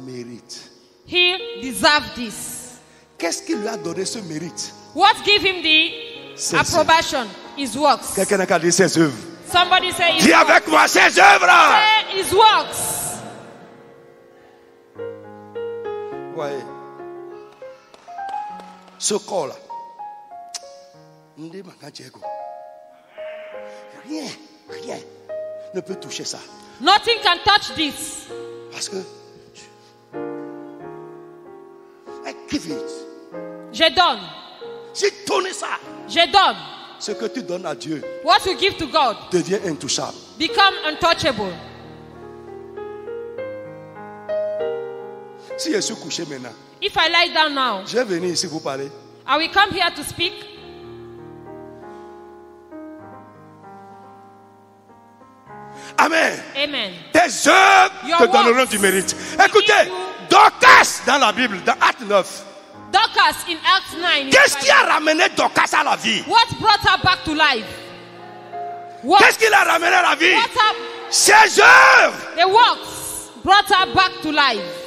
mérite. He deserved this. Qu'est-ce qui lui a donné ce mérite? What gave him the Ses approbation? His works. Quelqu'un n'a qu'à dire ses œuvres. Somebody say his Dis works. avec moi ses œuvres. Say his works. Voyez. Ce corps là. Rien ne peut toucher ça. Nothing can touch this. Parce que I give it. J'ai donné. J'ai donné ça. J'ai donné. Ce que tu donnes à Dieu What you give to God devient intouchable. become untouchable. Si je suis couché maintenant, If I lie down now, je vais venir ici vous parler. I will come here to speak. Amen. Amen. Tes œuvres Your te donneront works du mérite. will Écoutez, give you- Dorcas dans la Bible, dans Acte 9. Dorcas in Acts 9. in the Qu'est-ce qui a Bible. ramené Dorcas à la vie? What brought her back to life? What? Qu'est-ce qui l'a ramené à la vie? What her, Ses œuvres. the works brought her back to life.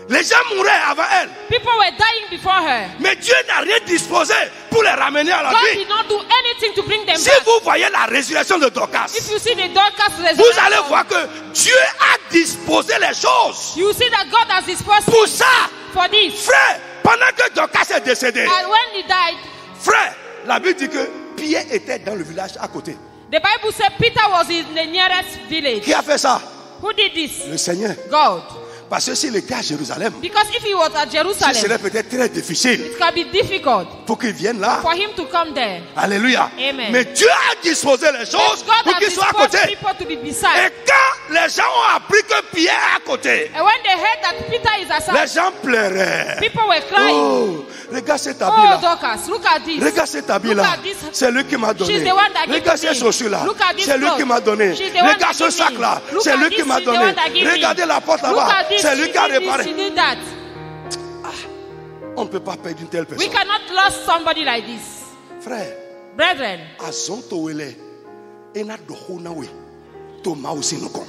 Les gens mouraient avant elle. People were dying before her. Mais Dieu n'a rien disposé pour les ramener à la God vie. did not do anything to bring them Si back. vous voyez la résurrection de Dorcas, If you see the Dorcas vous resurrection, allez voir que Dieu a disposé les choses you see that God has disposed pour ça. for this. Frère, pendant que Dorcas est décédé, And when he died, frère, la Bible dit que Pierre était dans le village à côté. the Bible said Peter was in the nearest village. Qui a fait ça? Who did this? Le Seigneur. God. Parce que s'il était à Jérusalem, Because if he was at ce serait Jerusalem, peut-être très difficile it can be difficult pour qu'il vienne là. for him to come there. Alléluia. Amen. Mais Dieu a disposé les choses God pour has qu'il soit à disposed côté. people to be Et beside. quand les gens ont appris que Pierre est à côté, And when they heard that Peter is les aside, gens pleuraient. people were crying. Oh, regarde cet Oh, habit-là. Dorcas, look at this. Regarde cet Look habit-là. at this. C'est lui qui m'a donné. She's the one that gave Regarde me. ces chaussures-là. Look at this C'est lui clothes. qui m'a donné. She's the one Regarde that ce gave me. sac-là. Look C'est at lui this. qui m'a She's the donné. one that gave me. Regardez la porte Look là-bas. at this. C'est lui She qui a did this, réparé. she did that. On ne peut pas perdre une telle We personne. cannot lose somebody like this. Frère, Brethren, azontoele ena dohonawe Thomas aussi nous compte.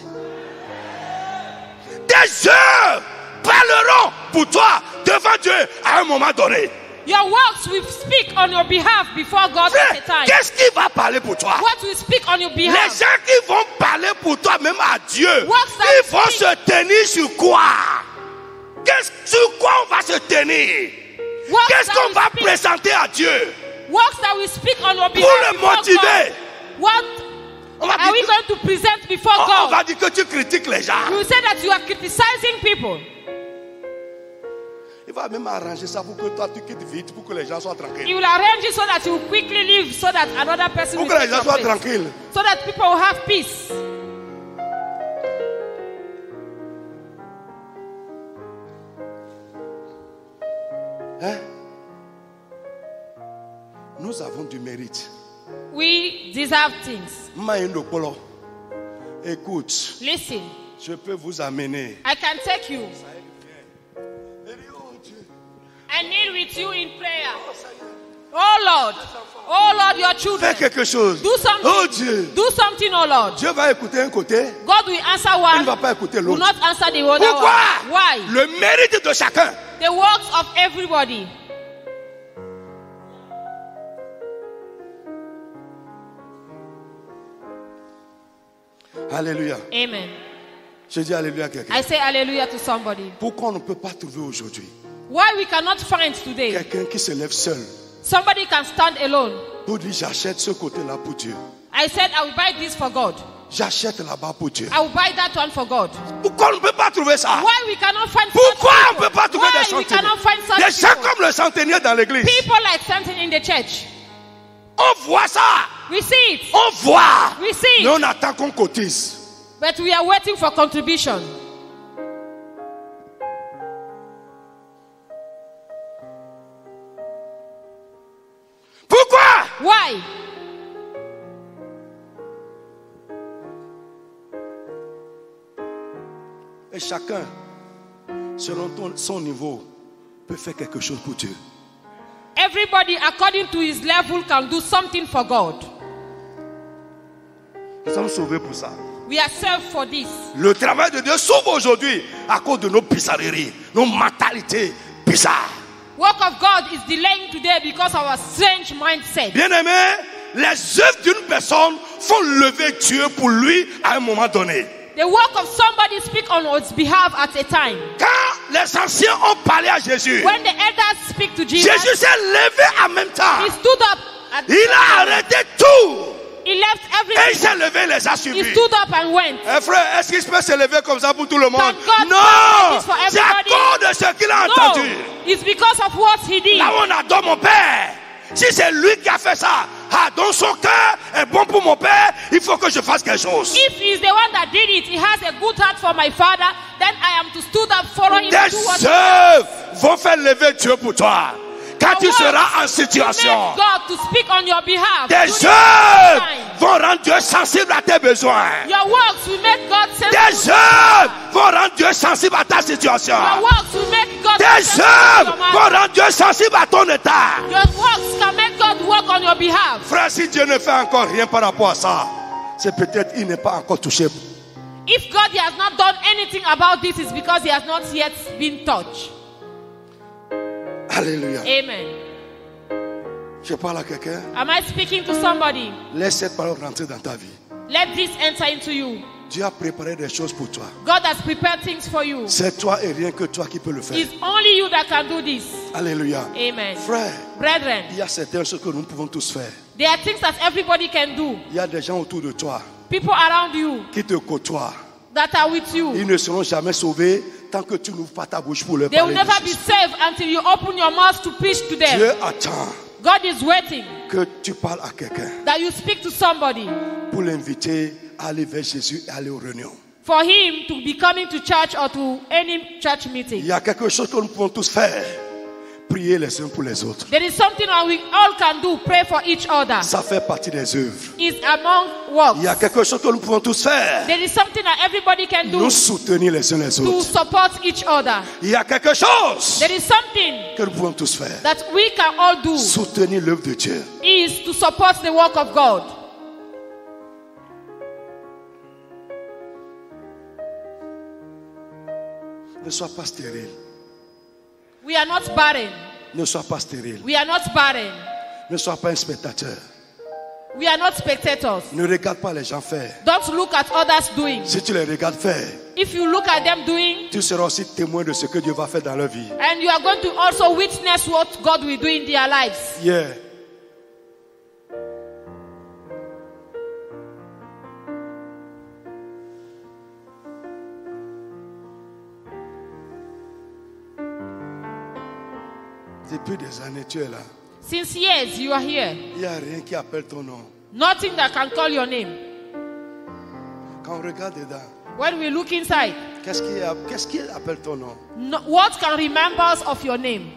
Tes œuvres parleront pour toi devant Dieu à un moment donné. your works will speak on your behalf before God Frère, at a time. qu'est-ce qui va parler pour toi? What will speak on your Les behalf? gens qui vont parler pour toi, même à Dieu, Works that ils vont speak. se tenir sur quoi? Sur quoi on va se tenir? Works Qu'est-ce that qu'on will va speak. présenter à Dieu? Works that will speak on your Pour behalf le before motiver. God. What On va, are we dire, going to present before on God? va dire que tu critiques les gens. You say that you are criticizing people. Il va même arranger ça pour que toi tu quittes vite, pour que les gens soient tranquilles. You will arrange it so that you quickly leave, so that another person Pour will que les take gens your soient place. tranquilles. So that people will have peace. Hein? Nous avons du mérite. We deserve things. Maïndo Polo. Écoute, Listen, je peux vous amener. I can take you. I kneel with you in prayer. Oh Lord, your children. Fais quelque chose. Do something. Oh Dieu. Do something, oh Lord. Dieu va écouter un côté, God will answer il ne one, va pas écouter will l'autre. not answer the other Pourquoi? one. Why? Le mérite de chacun. The works of everybody. Alléluia. Amen. Je dis alléluia à quelqu'un. I say hallelujah to somebody. Pourquoi on ne peut pas trouver aujourd'hui Why we cannot find today quelqu'un qui se lève seul somebody can stand alone. pour dire j'achète ce côté-là pour Dieu. I said I will buy this for God. J'achète là-bas pour Dieu. I will buy that one for God. Pourquoi on ne peut pas trouver ça? Why we cannot find Pourquoi such on ne peut pas trouver Why des we cannot centeniers? find such Des gens people? comme le centenier dans l'église. People like something in the church. On voit ça. We see it. On voit. We see Mais it. on attend qu'on cotise. But we are waiting for contribution. Pourquoi? Why? Et chacun, selon son niveau, peut faire quelque chose pour Dieu. Everybody, according to his level, can do something for God. Nous sommes sauvés pour ça. We are saved for this. Le travail de Dieu s'ouvre aujourd'hui à cause de nos bizarreries, nos mentalités bizarres. Work of God is delaying today because of our strange mindset. Bien-aimés, les œuvres d'une personne font lever Dieu pour lui à un moment donné. The work of somebody speak on his behalf at a time. Quand les anciens ont parlé à Jésus, When the elders speak to Jesus, Jésus s'est levé en même temps. he stood up. Il a arrêté tout. He left Et il everything. s'est levé, les a He suivis. stood up and went. Eh frère, est-ce qu'il peut se lever comme ça pour tout le monde? Can God Non, do this for c'est à everybody? cause de ce qu'il a No, entendu. it's because of what he did. Là où on adore mon père, si c'est lui qui a fait ça, donc son cœur est bon pour mon père, il faut que je fasse quelque chose. If he's the one that did it, he has a good heart for my father, then I am to stood up, follow him, and do what Tes œuvres vont faire lever Dieu pour toi. Quand tu seras en situation, Make God to speak on your behalf. tes during œuvres time. vont rendre Dieu sensible à tes besoins. Your works will make God sensible. Tes œuvres vont rendre Dieu sensible à ta situation. Your works will make God Tes sensible to œuvres your vont matter. rendre Dieu sensible à ton état. Your works can make God work on your behalf. Frère, si Dieu ne fait encore rien par rapport à ça, c'est peut-être qu'il n'est pas encore touché. If God has not done anything about this, it's because he has not yet been touched. Alléluia. Amen. Je parle à quelqu'un. Am I speaking to somebody? Laisse cette parole rentrer dans ta vie. Let this enter into you. Dieu a préparé des choses pour toi. God has prepared things for you. C'est toi et rien que toi qui peux le faire. It's only you that can do this. Alléluia. Amen. Frère, Brethren, il y a certaines choses que nous pouvons tous faire. there are things that everybody can do. Il y a des gens autour de toi People around you qui te côtoient. that are with you, Ils ne seront jamais sauvés tant que tu n'ouvres pas ta bouche pour leur they will parler. never de be Jésus. saved until you open your mouth to preach to them. Dieu attend God is waiting que tu parles à quelqu'un that you speak to somebody pour l'inviter à aller vers Jésus et aller aux réunions. for him to be coming to church or to any church Il meeting. y a quelque chose que nous pouvons tous faire. Prier les uns pour les autres. There is something that we all can do, pray for each other. Ça fait partie des œuvres. It's among Il y a works. quelque chose que nous pouvons tous faire. There is something that everybody can do Nous soutenir les uns les to autres. support each other. Il y a quelque chose There is something que nous pouvons tous faire. that we can all do Soutenir l'œuvre de Dieu. is to support the work of God. Ne sois pas stérile. We are not barren. Ne sois pas stérile. We are not barren. Ne sois pas un spectateur. We are not spectators. Ne regarde pas les gens faire. Don't look at others doing. Si tu les regardes faire, If you look at them doing, tu seras aussi témoin de ce que Dieu va faire dans leur vie. and you are going to also witness what God will do in their lives. Yeah. Depuis des années, tu es là. Since years you are here. Il n'y a rien qui appelle ton nom. Nothing that can call your name. Quand on regarde dedans, When we look inside, qu'est-ce qui appelle ton nom? what can remember us of your name?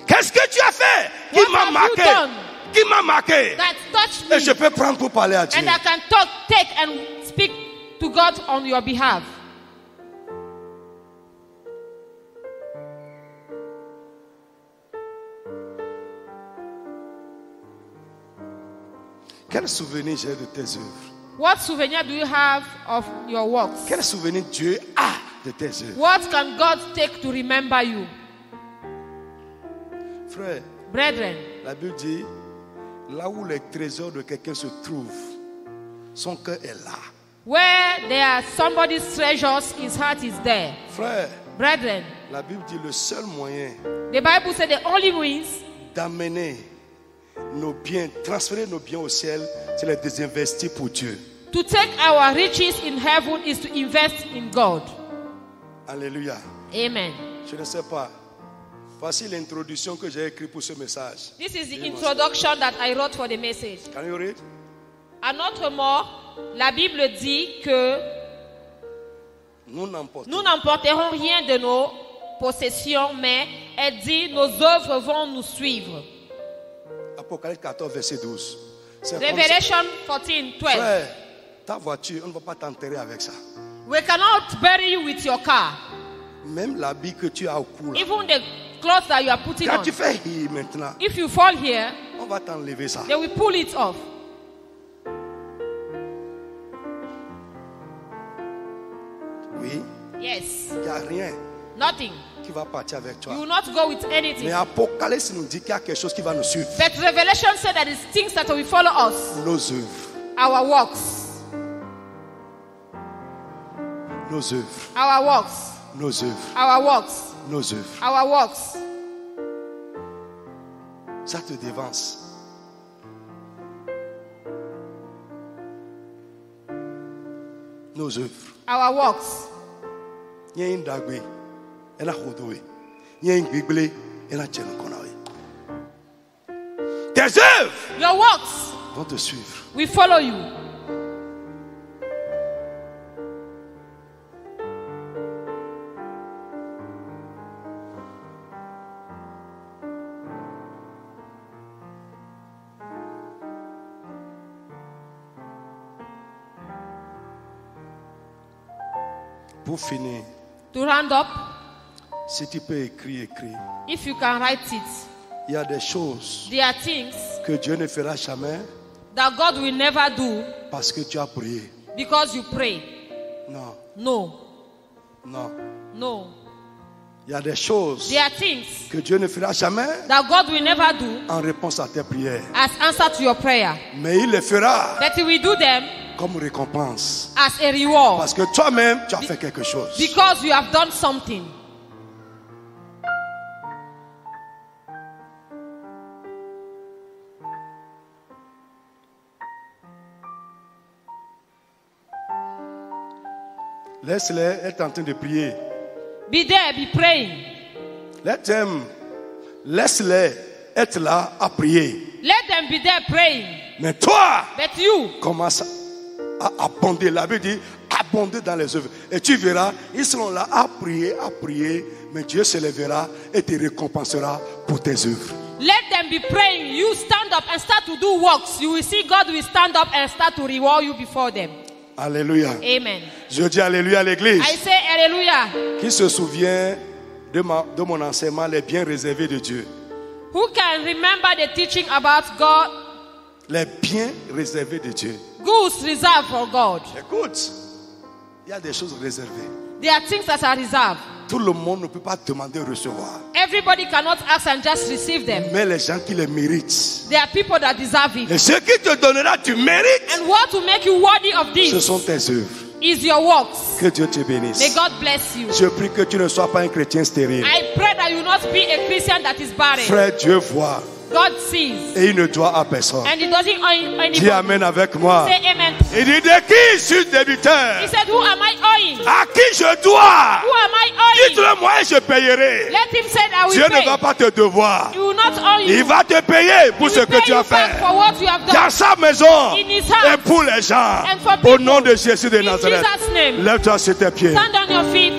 Qu'est-ce que tu as fait qui What m'a have you marqué? done Qui m'a marqué? that touched Et je me, peux prendre pour parler à Dieu. and I can take and speak to God on your behalf? Quel souvenir j'ai de tes œuvres? What souvenir do you have of your works? Quel souvenir Dieu a de tes œuvres? What can God take to remember you? Frère, Brethren, la Bible dit, là où les trésors de quelqu'un se trouvent, son cœur est là. where there are somebody's treasures, his heart is there. Frère, Brethren, la Bible dit le seul moyen the Bible said the only means d'amener nos biens, transférer nos biens au ciel, c'est les désinvestir pour Dieu. To take our riches in heaven is to invest in God. Alléluia. Amen. Je ne sais pas. Voici l'introduction que j'ai écrite pour ce message. This is the introduction that I wrote for the message. Can you read? À notre mort, la Bible dit que Nous n'emporterons rien de nos possessions, mais elle dit nos œuvres vont nous suivre. Apocalypse 14, verset 12. C'est Revelation 14, 12. Frère, ta voiture, on ne va pas t'enterrer avec ça. We cannot bury you with your car. Même l'habit que tu as au cou là. Even the clothes that you are putting Quand on. tu fais hi maintenant, If you fall here, on va t'enlever ça. they will pull it off. Oui, Yes. il n'y a rien Nothing. qui va partir avec toi. You will not go with anything. Mais Apocalypse nous dit qu'il y a quelque chose qui va nous suivre. But Revelation said that it's things that will follow us. Nos œuvres. Our works. Nos œuvres. Our works. Nos œuvres. Our works. Nos œuvres. Our works. Ça te dévance. Nos œuvres. Our works. Il y a une dagwe, elle a rodoué. Il y a une bible, elle a tenu konawe. Tes œuvres Your works vont te suivre. will follow you. Pour finir, To round up, si tu peux écrire, écris. if you can write it, Il y a des choses there are things que Dieu ne fera jamais that God will never do parce que tu as prié. because you pray. Non, No. non. No. Il y a des choses There are things que Dieu ne fera jamais that God will never do en réponse à tes prières. as answer to your prayer. Mais il les fera But He will do them comme récompense. as a reward Parce que toi-même, tu as fait quelque chose. because you have done something. Laisse-les être en train de prier. Be there, be praying. Let them, laisse-les être là à prier. Let them be there praying. Mais toi, But you, commence à abonder. La Bible dit abonder dans les œuvres. Et tu verras, ils seront là à prier, mais Dieu se lèvera et te récompensera pour tes œuvres. let them be praying. You stand up and start to do works. You will see God will stand up and start to reward you before them. Alléluia. Amen. Je dis alléluia à l'église. I say hallelujah. Qui se souvient de mon enseignement, les biens réservés de Dieu? Who can remember the teaching about God? Les biens réservés de Dieu. Goods reserved for God. Écoute, il y a des choses réservées. There are things that are reserved. Tout le monde ne peut pas demander recevoir. Everybody cannot ask and just receive them. Mais les gens qui les méritent. There are people that deserve it. Et ce qui te donnera, tu mérites. And what will make you worthy of Ce this sont tes œuvres. is your works. Que Dieu te bénisse. May God bless you. Je prie que tu ne sois pas un chrétien stérile. I pray that you not be a Christian that is barren. Frère, Dieu voit God sees. et il ne doit à personne. And He doesn't owe anybody. Dis amen avec moi. Say amen. Il dit de qui suis débiteur? He said, who am I owing? À qui je dois? Who am I owing? Dites-le moi et je payerai. Let him say that I Dieu will ne va pay. pas te devoir. He will not owe you. Il va te payer pour He ce will que pay tu you as back fait. for what you have Dans done. sa maison In his house. et pour les gens. And for Au people. nom de Jésus de In Nazareth. Jesus' name. Lève-toi sur tes pieds. Stand on your feet.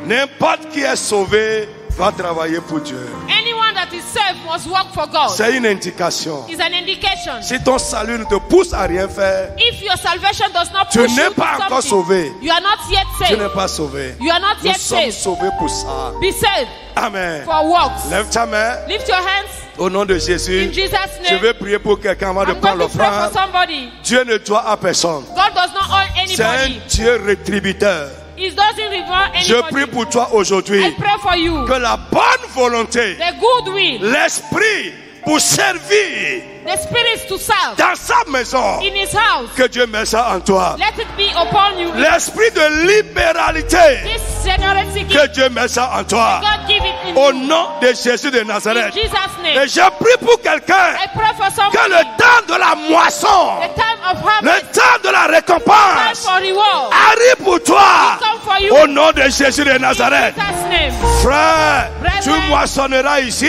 N'importe qui est sauvé va travailler pour Dieu. Anyone that is saved must work for God. C'est une indication. It's an indication. Si ton salut ne te pousse à rien faire, If your salvation does not tu push n'es you to pas encore something, sauvé. you are not yet Tu saved. n'es pas sauvé. You are not Nous yet sommes saved. sauvés pour ça. Be saved Amen. for works. Lève ta main Lift your hands au nom de Jésus. in Jesus' Je name. vais prier pour quelqu'un avant de I'm prendre going to pray for l'offrande. somebody. Dieu ne doit à personne. God does not owe C'est un anybody. Dieu rétributeur. He doesn't reward Je anybody. prie pour toi aujourd'hui I pray for you. que la bonne volonté, The good will, l'esprit pour servir the spirit to serve dans sa maison, in His house. que Dieu met ça en toi. Let it be upon you. L'esprit de libéralité. This generosity Que gift, Dieu met ça en toi. God give it in Au you. nom de Jésus de In Nazareth. Jesus' Et name. je prie pour quelqu'un I pray for que somebody. le temps de la moisson, The time of le harvest, temps de la time récompense for reward, arrive pour toi. come for you. Au nom de Jésus de In Nazareth. Jesus' name. Frère, tu Brethren, moissonneras ici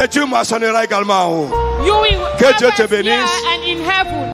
et tu moissonneras également en haut. You will Que Dieu te harvest here bénisse. and in heaven.